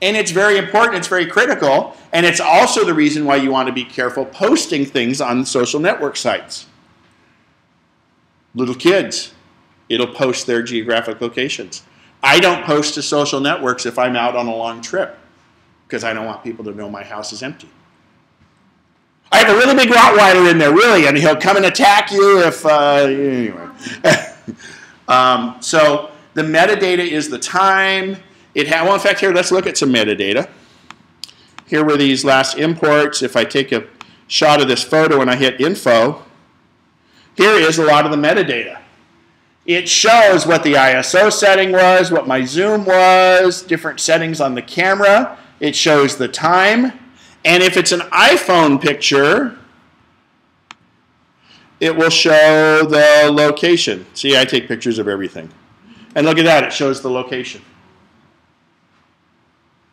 And it's very important, it's very critical, and it's also the reason why you want to be careful posting things on social network sites. Little kids, it'll post their geographic locations. I don't post to social networks if I'm out on a long trip, because I don't want people to know my house is empty. I have a really big Rottweiler in there, really, and he'll come and attack you if, anyway. So the metadata is the time. Well, in fact, here, let's look at some metadata. Here were these last imports. If I take a shot of this photo and I hit info, here is a lot of the metadata. It shows what the ISO setting was, what my zoom was, different settings on the camera. It shows the time. And if it's an iPhone picture, it will show the location. See, I take pictures of everything. And look at that, it shows the location,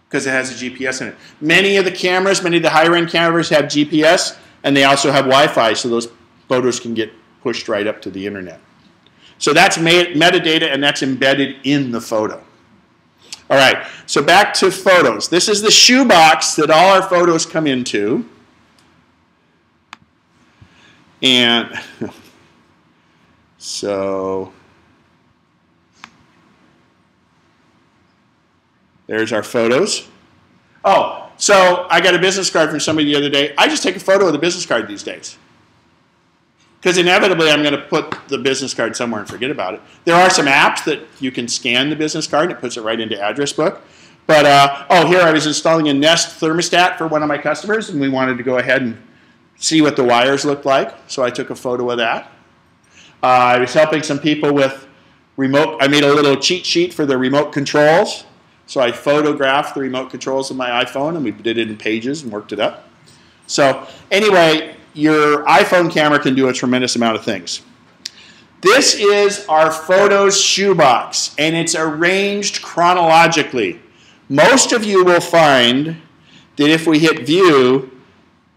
because it has a GPS in it. Many of the cameras, many of the higher-end cameras have GPS, and they also have Wi-Fi, so those photos can get pushed right up to the internet. So that's metadata, and that's embedded in the photo. All right, so back to photos. This is the shoebox that all our photos come into. And so there's our photos. Oh, so I got a business card from somebody the other day. I just take a photo of the business card these days, because inevitably I'm going to put the business card somewhere and forget about it. There are some apps that you can scan the business card and it puts it right into address book. But, oh, here I was installing a Nest thermostat for one of my customers, and we wanted to go ahead and see what the wires looked like, so I took a photo of that. I was helping some people with remote. I made a little cheat sheet for the remote controls. So I photographed the remote controls of my iPhone, and we did it in Pages and worked it up. So anyway, your iPhone camera can do a tremendous amount of things. This is our photos shoebox, and it's arranged chronologically. Most of you will find that if we hit View,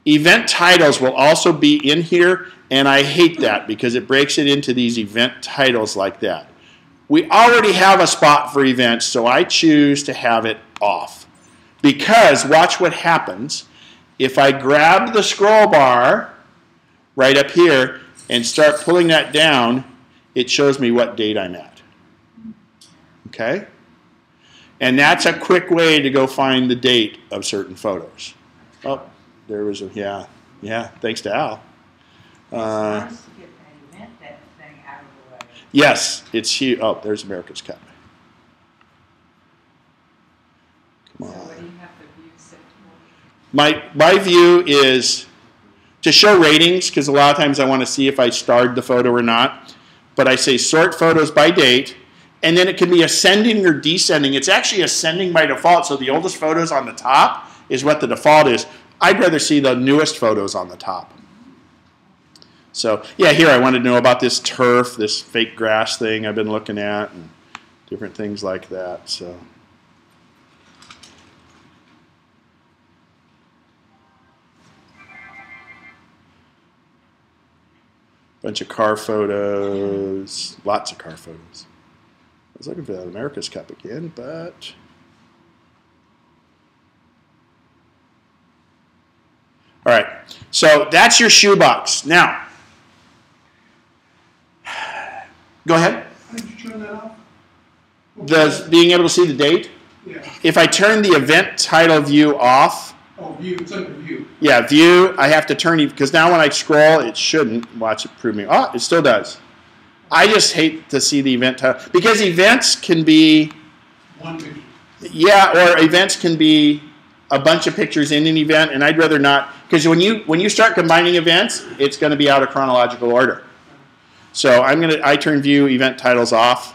event titles will also be in here, and I hate that because it breaks it into these event titles like that. We already have a spot for events, so I choose to have it off. Because, watch what happens. If I grab the scroll bar right up here and start pulling that down, it shows me what date I'm at. Okay? And that's a quick way to go find the date of certain photos. Oh, there was a, yeah, thanks to Al. It's nice to get that event thing out of the way. Yes, it's huge. Oh, there's America's Cup. Come So on. what do you have the view set to? My view is to show ratings, because a lot of times I want to see if I starred the photo or not. But I say sort photos by date, and then it can be ascending or descending. It's actually ascending by default, so the oldest photos on the top is what the default is. I'd rather see the newest photos on the top. So, yeah, here I wanted to know about this turf, this fake grass thing I've been looking at, and different things like that. So, bunch of car photos, lots of car photos. I was looking for that America's Cup again, but all right. So that's your shoebox. Now, go ahead. How did you turn that off? Being able to see the date. Yeah. If I turn the event title view off, Oh, view, it's under view. yeah, view, I have to turn it, because now when I scroll, it shouldn't. Watch it prove me. Oh, it still does. I just hate to see the event title, because events can be, One picture. yeah, or events can be a bunch of pictures in an event, and I'd rather not, because when you start combining events, it's going to be out of chronological order. So I turn view event titles off.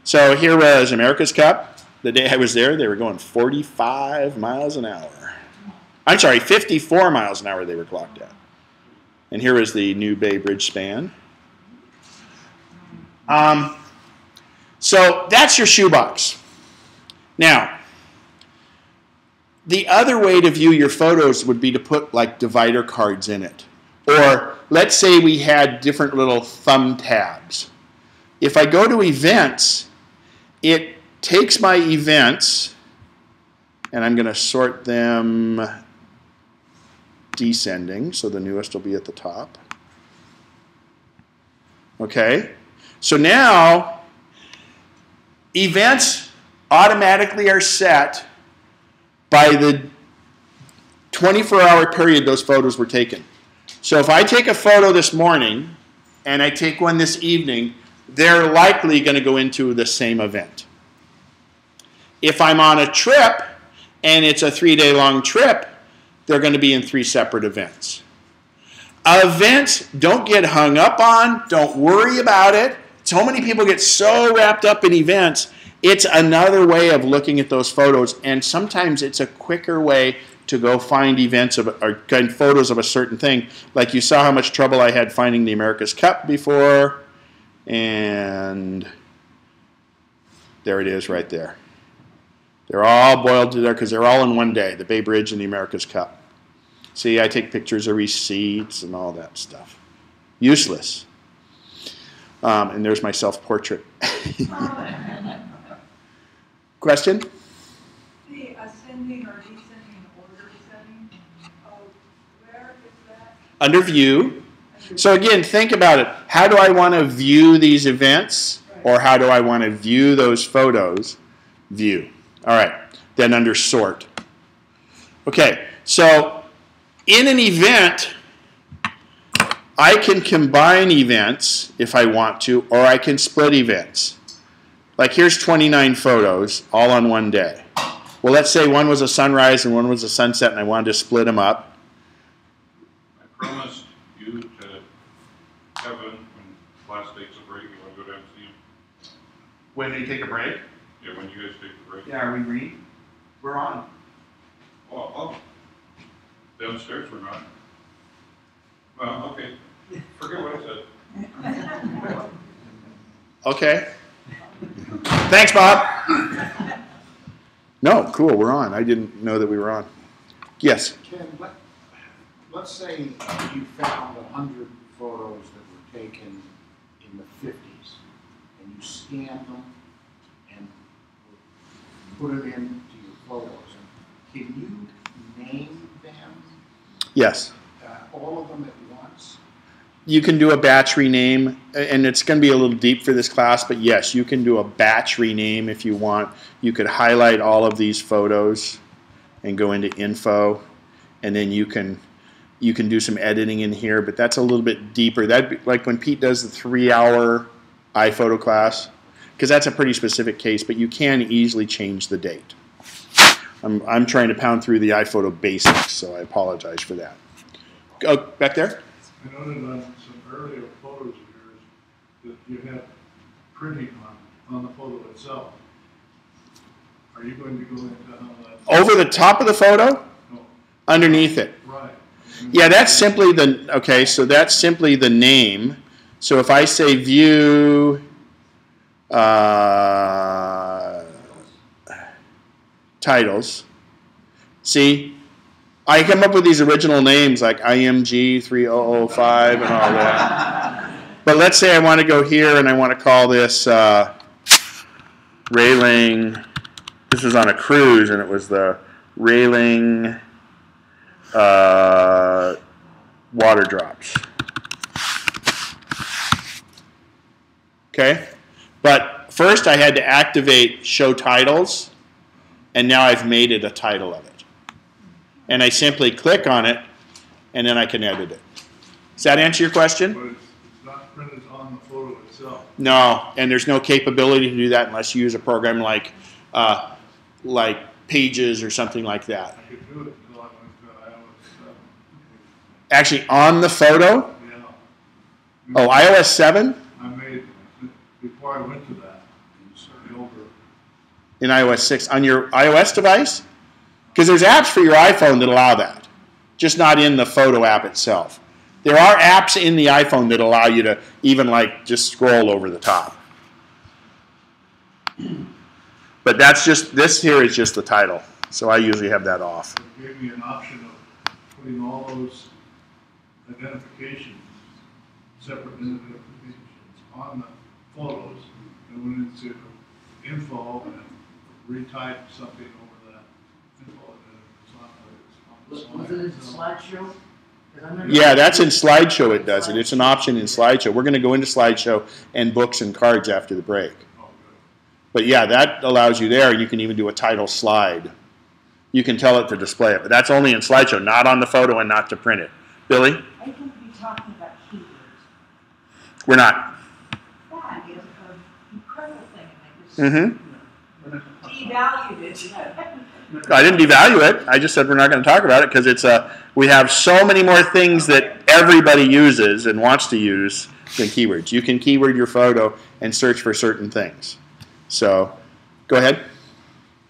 So here was America's Cup. The day I was there, they were going 45 miles an hour. I'm sorry, 54 miles an hour they were clocked at. And here is the New Bay Bridge span. So that's your shoebox. Now, the other way to view your photos would be to put like divider cards in it. Or let's say we had different little thumb tabs. If I go to events it takes my events, and I'm going to sort them descending, so the newest will be at the top. Okay, so now events automatically are set by the 24-hour period those photos were taken. So if I take a photo this morning and I take one this evening, they're likely going to go into the same event. If I'm on a trip and it's a 3-day-long trip, they're going to be in 3 separate events. Events, don't get hung up on, don't worry about it. So many people get so wrapped up in events. It's another way of looking at those photos, and sometimes it's a quicker way to go find events or find photos of a certain thing. Like you saw how much trouble I had finding the America's Cup before, and there it is right there. They're all boiled together because they're all in one day, the Bay Bridge and the America's Cup. See, I take pictures of receipts and all that stuff. Useless. And there's my self-portrait. Question? The ascending or descending order setting, where is that? Under View. So again, think about it. How do I want to view these events? Or how do I want to view those photos? View. All right. Then under Sort. Okay. So in an event, I can combine events if I want to, or I can split events. Like here's 29 photos all on one day. Well, let's say one was a sunrise and one was a sunset, and I wanted to split them up. I promised you to Kevin when class takes a break, you want to go down and see him? When do you take a break? Yeah, when you guys take the break. Yeah, are we green? We're on. Oh, downstairs we're not. Well, okay. Forget what I said. Okay. Thanks, Bob. No, cool, we're on. I didn't know that we were on. Yes? Ken, let's say you found 100 photos that were taken in the 50s, and you scanned them and put it into your photos. Can you name them? Yes. All of them at once? You can do a batch rename, and it's going to be a little deep for this class, but yes, you can do a batch rename if you want. You could highlight all of these photos and go into info, and then you can do some editing in here, but that's a little bit deeper. That'd be like when Pete does the 3-hour iPhoto class, because that's a pretty specific case, but you can easily change the date. I'm trying to pound through the iPhoto basics, so I apologize for that. Oh, back there? I noted on some earlier photos of yours that you have printing on the photo itself. Are you going to go into how that? Over the top of the photo? No. Underneath it. Right. Yeah, that's simply the, okay, so that's simply the name. So if I say view titles, see, I come up with these original names like IMG 3005 and all that. But let's say I want to go here and I want to call this Railing. This was on a cruise and it was the Railing water drops. Okay? But first I had to activate show titles, and now I've made it a title of it. And I simply click on it, and then I can edit it. Does that answer your question? But it's not printed on the photo itself. No, and there's no capability to do that unless you use a program like Pages or something like that. I could do it until I went to iOS 7. Actually, on the photo? Yeah. Oh, iOS 7? I made, before I went to that, the older. In iOS 6. On your iOS device? Because there's apps for your iPhone that allow that, just not in the photo app itself. There are apps in the iPhone that allow you to even like just scroll over the top. But that's just, this here is just the title. So I usually have that off. It gave me an option of putting all those identifications, separate identifications on the photos, and went into info and retype something over that info and it's on the Was slide. it in slideshow? 'Cause I remember- Yeah, that's in slideshow it does it. It's an option in slideshow. We're going to go into slideshow and books and cards after the break. Oh, good. But yeah, that allows you there. You can even do a title slide. You can tell it to display it, but that's only in slideshow, not on the photo and not to print it. Billy? I think we're talking about keywords. We're not. That is an incredible thing, and Mm-hmm. I just devalued it. I didn't devalue it. I just said we're not going to talk about it because it's we have so many more things that everybody uses and wants to use than keywords. You can keyword your photo and search for certain things. So, go ahead.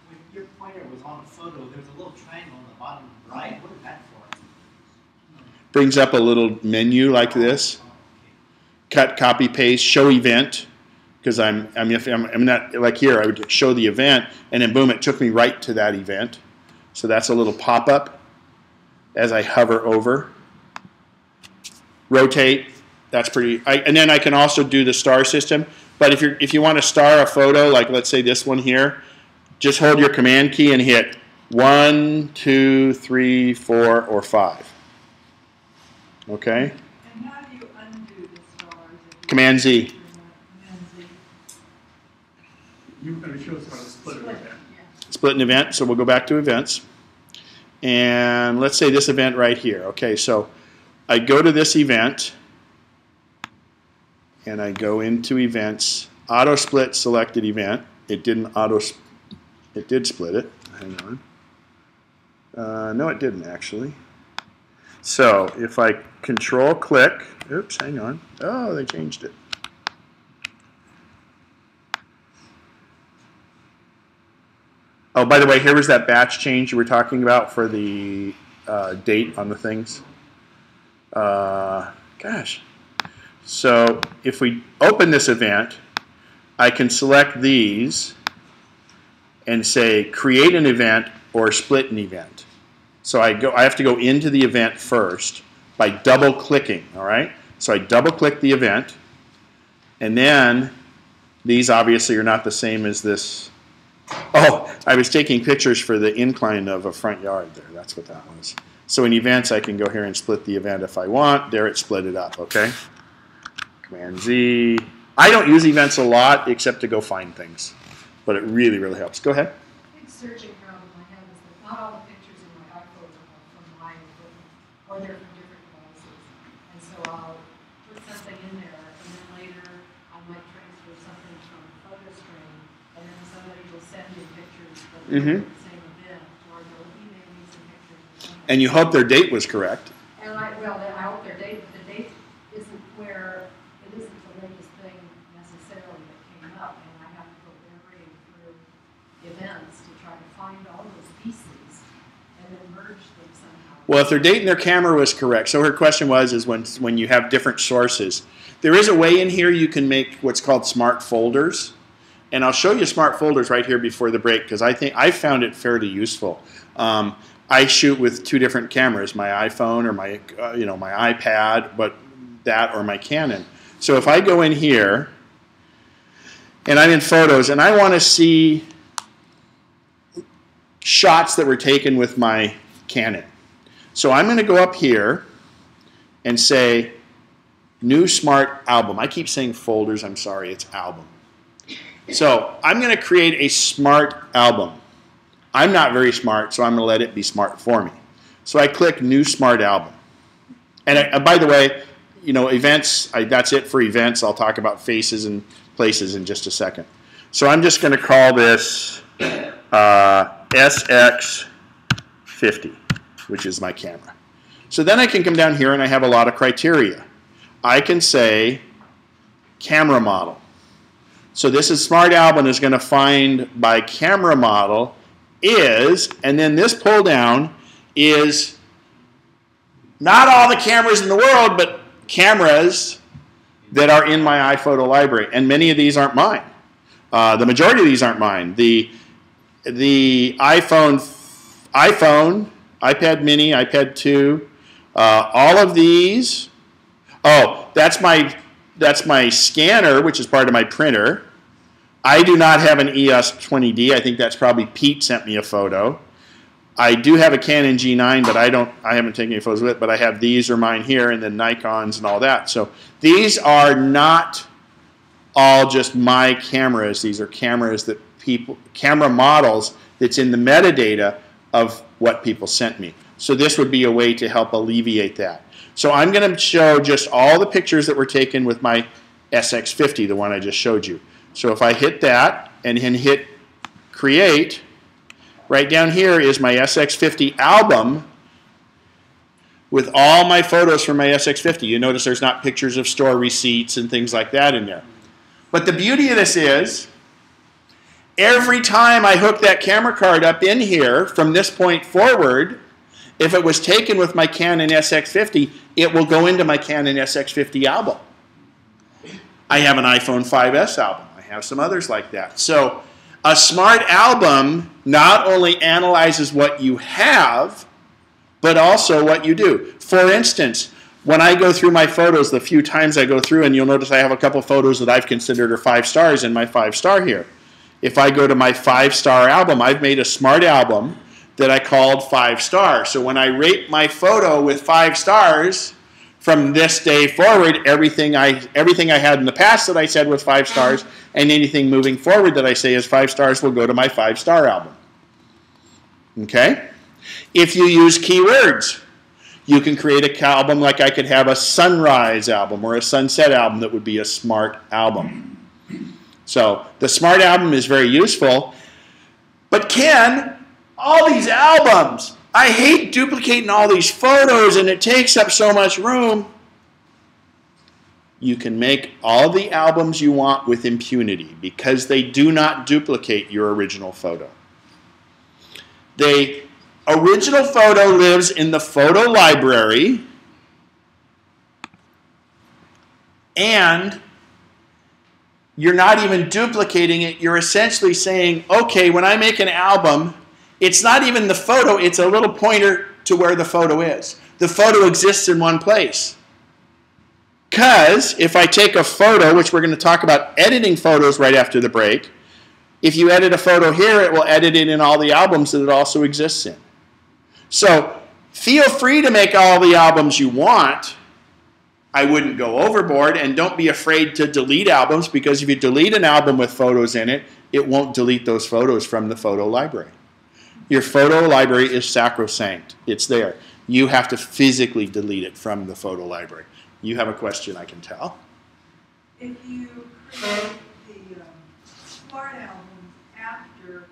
When your pointer was on a photo, there was a little triangle on the bottom right. What is that for? Brings up a little menu like this. Cut, copy, paste, show event. Because I'm not like here. I would show the event, and then boom, it took me right to that event. So that's a little pop-up as I hover over. Rotate. That's pretty. And then I can also do the star system. But if you want to star a photo, like let's say this one here, just hold your command key and hit 1, 2, 3, 4, or 5. Okay. And how do you undo the stars? Command Z. Command Z. You were going to show us how to split it. Split an event, so we'll go back to events. And let's say this event right here. Okay, so I go to this event, and I go into events, auto split selected event. It didn't it did split it. Hang on. No, it didn't actually. So if I control click, oops, hang on. Oh, they changed it. Oh, by the way, here was that batch change you were talking about for the date on the things. Gosh. So if we open this event, I can select these and say create an event or split an event. So I have to go into the event first by double clicking, all right? So I double click the event, and then these obviously are not the same as this. Oh, I was taking pictures for the incline of a front yard there. That's what that was. So in events, I can go here and split the event if I want. There, it split it up, okay? Command Z. I don't use events a lot except to go find things, but it really, really helps. Go ahead. Big searching problem I have is that not all the pictures in my iPhoto are from my equipment, or they're from different devices. And so I'll put something in there, and then later I might transfer something from PhotoStream, and then somebody will send me pictures from the same event, or they'll email me some pictures or something. And you hope their date was correct. And I hope their date, the date isn't where, it isn't the latest thing necessarily that came up, and I have to go iterating through events to try to find all those pieces and then merge them somehow. Well, if their date and their camera was correct. So her question is when you have different sources. There is a way in here you can make what's called smart folders. And I'll show you smart folders right here before the break because I found it fairly useful. I shoot with 2 different cameras, my iPhone or my my iPad, but that or my Canon. So if I go in here and I'm in photos and I want to see shots that were taken with my Canon. So I'm going to go up here and say new smart album. I keep saying folders, I'm sorry, it's album. So I'm going to create a smart album. I'm not very smart, so I'm going to let it be smart for me. So I click new smart album. And by the way, events, that's it for events. I'll talk about faces and places in just a second. So I'm just going to call this SX50, which is my camera. So then I can come down here and I have a lot of criteria. I can say camera model. So this is Smart Album is going to find by camera model is, and then this pull down is not all the cameras in the world, but cameras that are in my iPhoto library. And many of these aren't mine. The majority of these aren't mine. The iPhone, iPad mini, iPad 2, all of these. Oh, that's my scanner, which is part of my printer. I do not have an EOS 20D. I think that's probably Pete sent me a photo. I do have a Canon G9, but I haven't taken any photos with it, but I have these are mine here, and then Nikons and all that. So these are not all just my cameras. These are cameras that camera models that's in the metadata of what people sent me. So this would be a way to help alleviate that. So I'm going to show just all the pictures that were taken with my SX50, the one I just showed you. So if I hit that and then hit create, right down here is my SX50 album with all my photos from my SX50. You notice there's not pictures of store receipts and things like that in there. But the beauty of this is, every time I hook that camera card up in here from this point forward, if it was taken with my Canon SX50, it will go into my Canon SX50 album. I have an iPhone 5S album. I have some others like that. So a smart album not only analyzes what you have, but also what you do. For instance, when I go through my photos, the few times I go through, and you'll notice I have a couple photos that I've considered are 5 stars in my 5-star here. If I go to my 5-star album, I've made a smart album that I called 5 stars. So when I rate my photo with 5 stars, from this day forward, everything I had in the past that I said was 5 stars, and anything moving forward that I say is 5 stars will go to my 5-star album. Okay? If you use keywords, you can create an album like I could have a sunrise album or a sunset album that would be a smart album. So the smart album is very useful. But Ken, all these albums, I hate duplicating all these photos and it takes up so much room. You can make all the albums you want with impunity because they do not duplicate your original photo. The original photo lives in the photo library, and you're not even duplicating it. You're essentially saying, okay, when I make an album, it's not even the photo, it's a little pointer to where the photo is. The photo exists in one place. Because if I take a photo, which we're going to talk about editing photos right after the break, if you edit a photo here, it will edit it in all the albums that it also exists in. So feel free to make all the albums you want. I wouldn't go overboard, and don't be afraid to delete albums, because if you delete an album with photos in it, it won't delete those photos from the photo library. Your photo library is sacrosanct. It's there. You have to physically delete it from the photo library. You have a question, I can tell. If you create the smart albums after...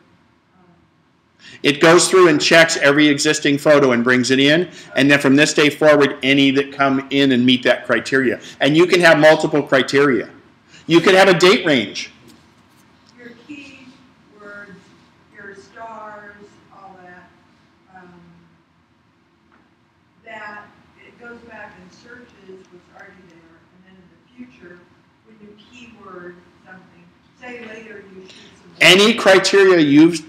It goes through and checks every existing photo and brings it in, and then from this day forward, any that come in and meet that criteria. And you can have multiple criteria. You can have a date range. Your keywords, your stars, all that, that it goes back and searches what's already there, and then in the future, when you keyword something, say later you shoot some... Any criteria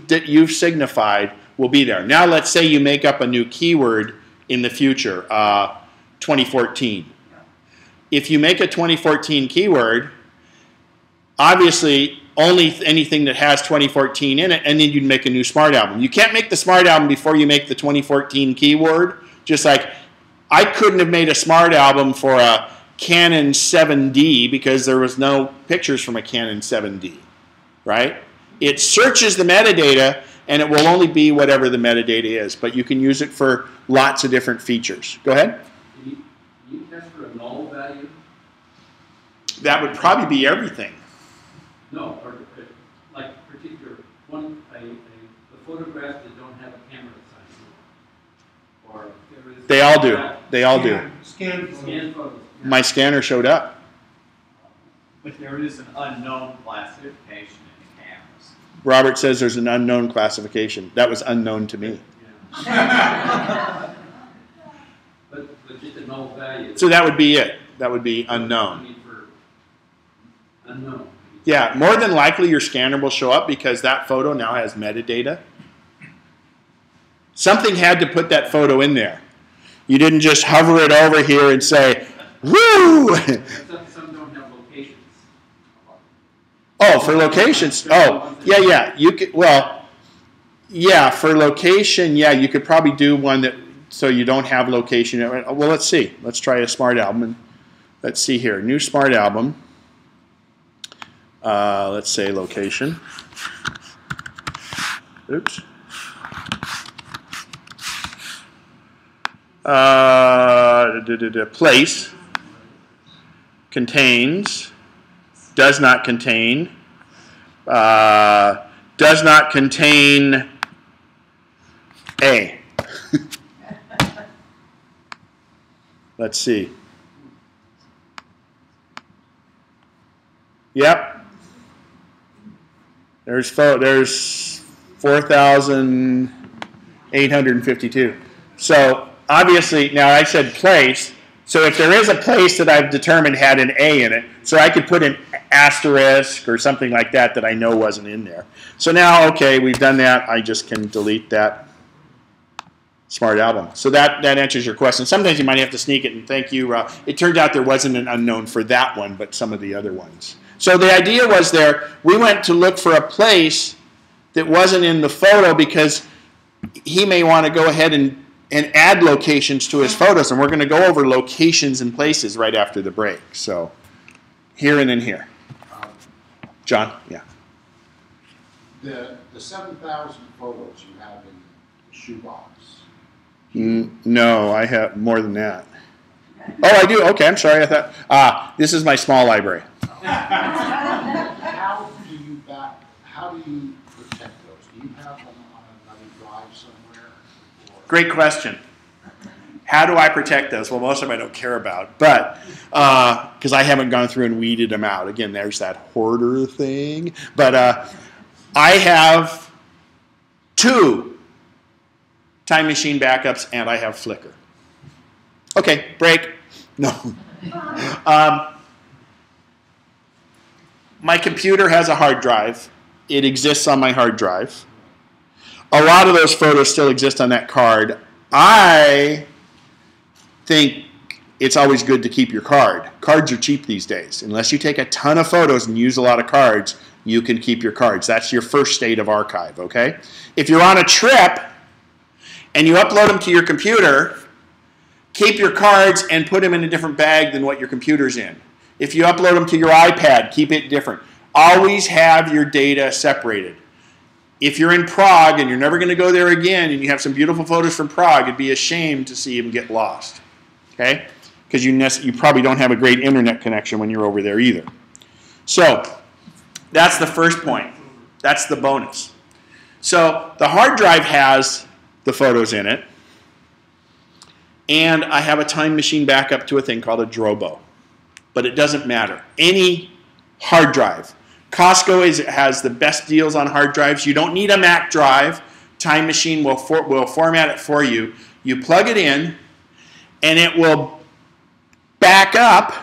that you've signified will be there. Now let's say you make up a new keyword in the future, 2014. If you make a 2014 keyword, obviously only anything that has 2014 in it, and then you'd make a new smart album. You can't make the smart album before you make the 2014 keyword. Just like I couldn't have made a smart album for a Canon 7D because there was no pictures from a Canon 7D, right? It searches the metadata, and it will only be whatever the metadata is, but you can use it for lots of different features. Go ahead. Can you test for a null value? That would probably be everything. No, or like particular one, the photographs that don't have a camera assigned, or there is. They all do. They all do. Scan photos. My scanner showed up. But there is an unknown classification in the cameras. Robert says there's an unknown classification. That was unknown to me. Yeah. but just a null value. So that would be it. That would be unknown. I mean, for unknown. Yeah, more than likely your scanner will show up because that photo now has metadata. Something had to put that photo in there. You didn't just hover it over here and say, woo! Some don't have locations. Oh, for locations. Oh, yeah. You could, well, yeah, for location, yeah, you could probably do one that so you don't have location. Well, let's see. Let's try a smart album. And let's see here. New smart album. Let's say location. Oops. Place. Contains. Does not contain. Does not contain A. Let's see. Yep. There's 4,852. So obviously, now I said place. So if there is a place that I've determined had an A in it, so I could put an asterisk or something like that that I know wasn't in there. So now, okay, we've done that. I just can delete that smart album. So that answers your question. Sometimes you might have to sneak it, and thank you. It turned out there wasn't an unknown for that one, but some of the other ones. So the idea was we went to look for a place that wasn't in the photo because he may want to go ahead and add locations to his photos, and we're going to go over locations and places right after the break. So here and then here. John, yeah. The 7,000 photos you have in the shoebox. No, I have more than that. Oh, I do? Okay, I'm sorry. I thought, this is my small library. How do you protect those? Do you have them on another drive somewhere? Great question. How do I protect those? Well, most of them I don't care about, but because I haven't gone through and weeded them out. Again, there's that hoarder thing. But I have 2 Time Machine backups, and I have Flickr. Okay, break. No. My computer has a hard drive. It exists on my hard drive. A lot of those photos still exist on that card. I think it's always good to keep your card. Cards are cheap these days. Unless you take a ton of photos and use a lot of cards, you can keep your cards. That's your first state of archive, okay? If you're on a trip and you upload them to your computer, keep your cards and put them in a different bag than what your computer's in. If you upload them to your iPad, keep it different. Always have your data separated. If you're in Prague and you're never going to go there again and you have some beautiful photos from Prague, it'd be a shame to see them get lost, okay? Because you probably don't have a great internet connection when you're over there either. So that's the first point. That's the bonus. So the hard drive has the photos in it, and I have a Time Machine backup to a thing called a Drobo. But it doesn't matter. Any hard drive. Costco has the best deals on hard drives. You don't need a Mac drive. Time Machine will format it for you. You plug it in, and it will back up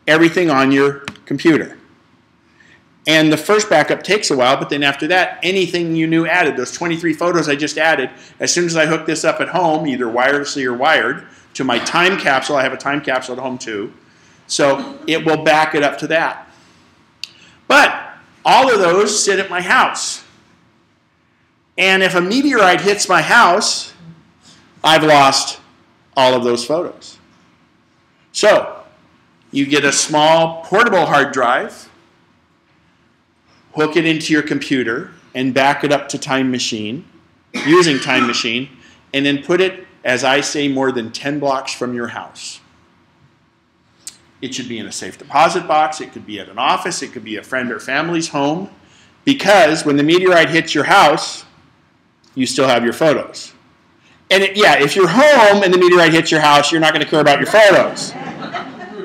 everything on your computer. And the first backup takes a while, but then after that, anything you knew added, those 23 photos I just added, as soon as I hook this up at home, either wirelessly or wired, to my time capsule, I have a time capsule at home too, so it will back it up to that. But all of those sit at my house. And if a meteorite hits my house, I've lost all of those photos. So you get a small portable hard drive, hook it into your computer, and back it up to Time Machine, using Time Machine, and then put it, as I say, more than 10 blocks from your house. It should be in a safe deposit box. It could be at an office. It could be a friend or family's home. Because when the meteorite hits your house, you still have your photos. And if you're home and the meteorite hits your house, you're not going to care about your photos.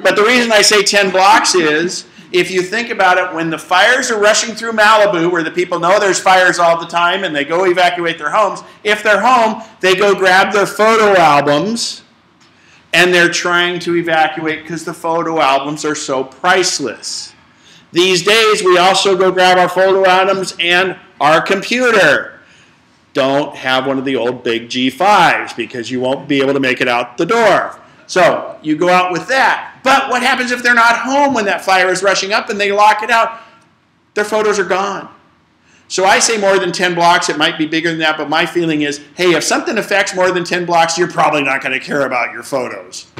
But the reason I say 10 blocks is, if you think about it, when the fires are rushing through Malibu, where the people know there's fires all the time and they go evacuate their homes, if they're home, they go grab their photo albums and they're trying to evacuate because the photo albums are so priceless. These days, we also go grab our photo albums and our computer. Don't have one of the old big G5s because you won't be able to make it out the door. So you go out with that. But what happens if they're not home when that fire is rushing up and they lock it out? their photos are gone. So I say more than 10 blocks. It might be bigger than that, but my feeling is, hey, if something affects more than 10 blocks, you're probably not going to care about your photos.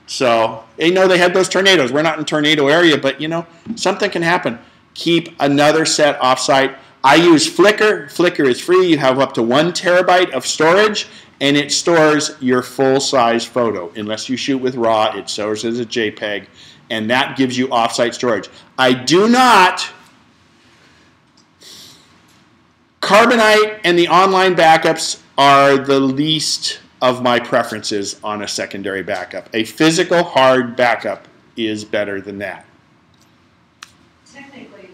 So, you know, they had those tornadoes. We're not in tornado area, but, you know, something can happen. Keep another set offsite. I use Flickr. Flickr is free. You have up to 1 terabyte of storage, and it stores your full-size photo. Unless you shoot with RAW, it stores as a JPEG, and that gives you offsite storage. I do not... Carbonite and the online backups are the least of my preferences on a secondary backup. A physical hard backup is better than that. Technically,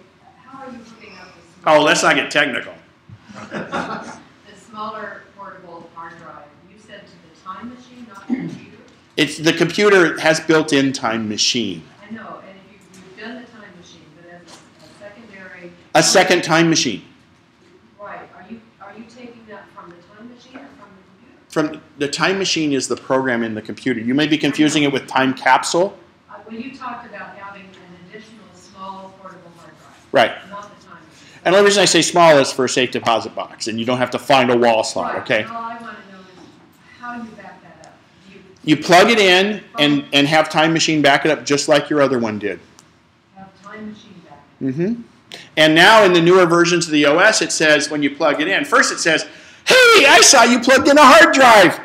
how are you hooking up the Oh, let's not get technical. the smaller portable hard drive? You said to the time machine, not the computer? It's the computer has built-in time machine. I know, and if you've done the time machine, but as a secondary... A second time machine. Right. Are you taking that from the time machine or from the computer? From the time machine is the program in the computer. You may be confusing it with time capsule. Well, you talked about having an additional small portable hard drive. Right. Not the time machine. And the only reason I say small is for a safe deposit box, and you don't have to find a wall slot, Right. okay? All I want to know is how you back that up. You plug it in and have Time Machine back it up just like your other one did. Have time machine back. Mm-hmm. And now in the newer versions of the OS, it says when you plug it in, first it says, hey, I saw you plugged in a hard drive.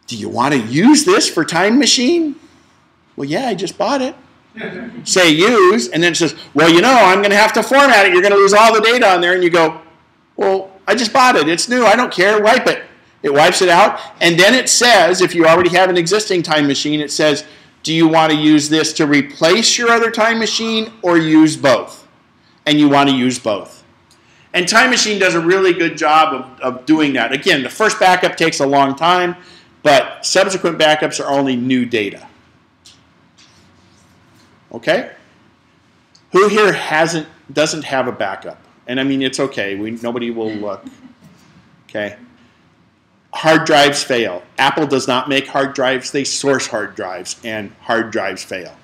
Do you want to use this for Time Machine? Well, yeah, I just bought it. Say use, and then it says, well, you know, I'm going to have to format it. You're going to lose all the data on there. And you go, well, I just bought it. It's new. I don't care. Wipe it. It wipes it out. And then it says, if you already have an existing Time Machine, it says, do you want to use this to replace your other Time Machine or use both? And you want to use both. And Time Machine does a really good job of doing that. Again, the first backup takes a long time, but subsequent backups are only new data. Okay? Who here doesn't have a backup? And I mean, it's okay. Nobody will look. Okay? Hard drives fail. Apple does not make hard drives. They source hard drives, and hard drives fail.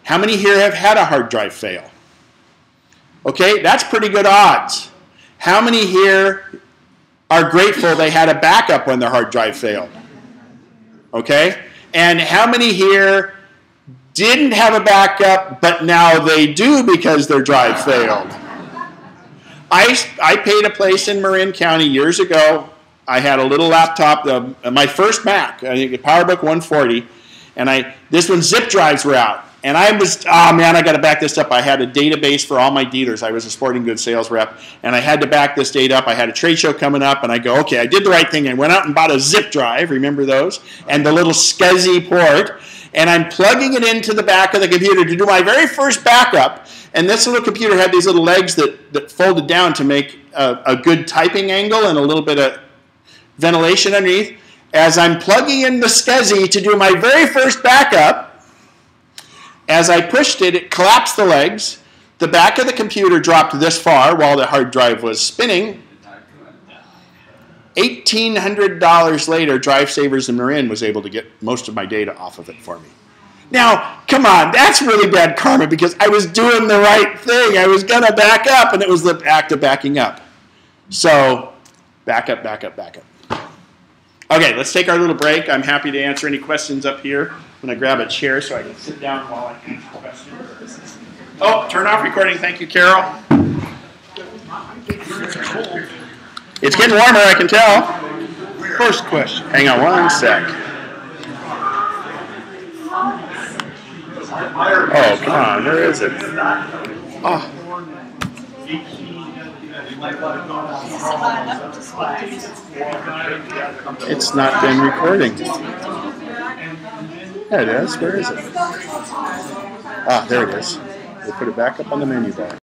How many here have had a hard drive fail? Okay, that's pretty good odds. How many here are grateful they had a backup when their hard drive failed? Okay? And how many here didn't have a backup, but now they do because their drive failed? I paid a place in Marin County years ago. I had a little laptop, my first Mac, I think a PowerBook 140, and this one zip drives were out. And I was, oh man, I got to back this up. I had a database for all my dealers. I was a sporting goods sales rep, and I had to back this data up. I had a trade show coming up, and I go, okay, I did the right thing. I went out and bought a zip drive, remember those? And the little SCSI port, and I'm plugging it into the back of the computer to do my very first backup. And this little computer had these little legs that folded down to make a good typing angle and a little bit of ventilation underneath. As I'm plugging in the SCSI to do my very first backup, as I pushed it, it collapsed the legs. The back of the computer dropped this far while the hard drive was spinning. $1,800 later, Drive Savers in Marin was able to get most of my data off of it for me. Now, come on, that's really bad karma because I was doing the right thing. I was going to back up, and it was the act of backing up. So, back up, back up, back up. Okay, let's take our little break. I'm happy to answer any questions up here. I'm going to grab a chair so I can sit down while I answer questions. Oh, turn off recording. Thank you, Carol. It's getting warmer, I can tell. First question. Hang on one sec. Oh, come on. Where is it? Oh. It's not been recording. There it is. Where is it? Ah, there it is. We'll put it back up on the menu bar.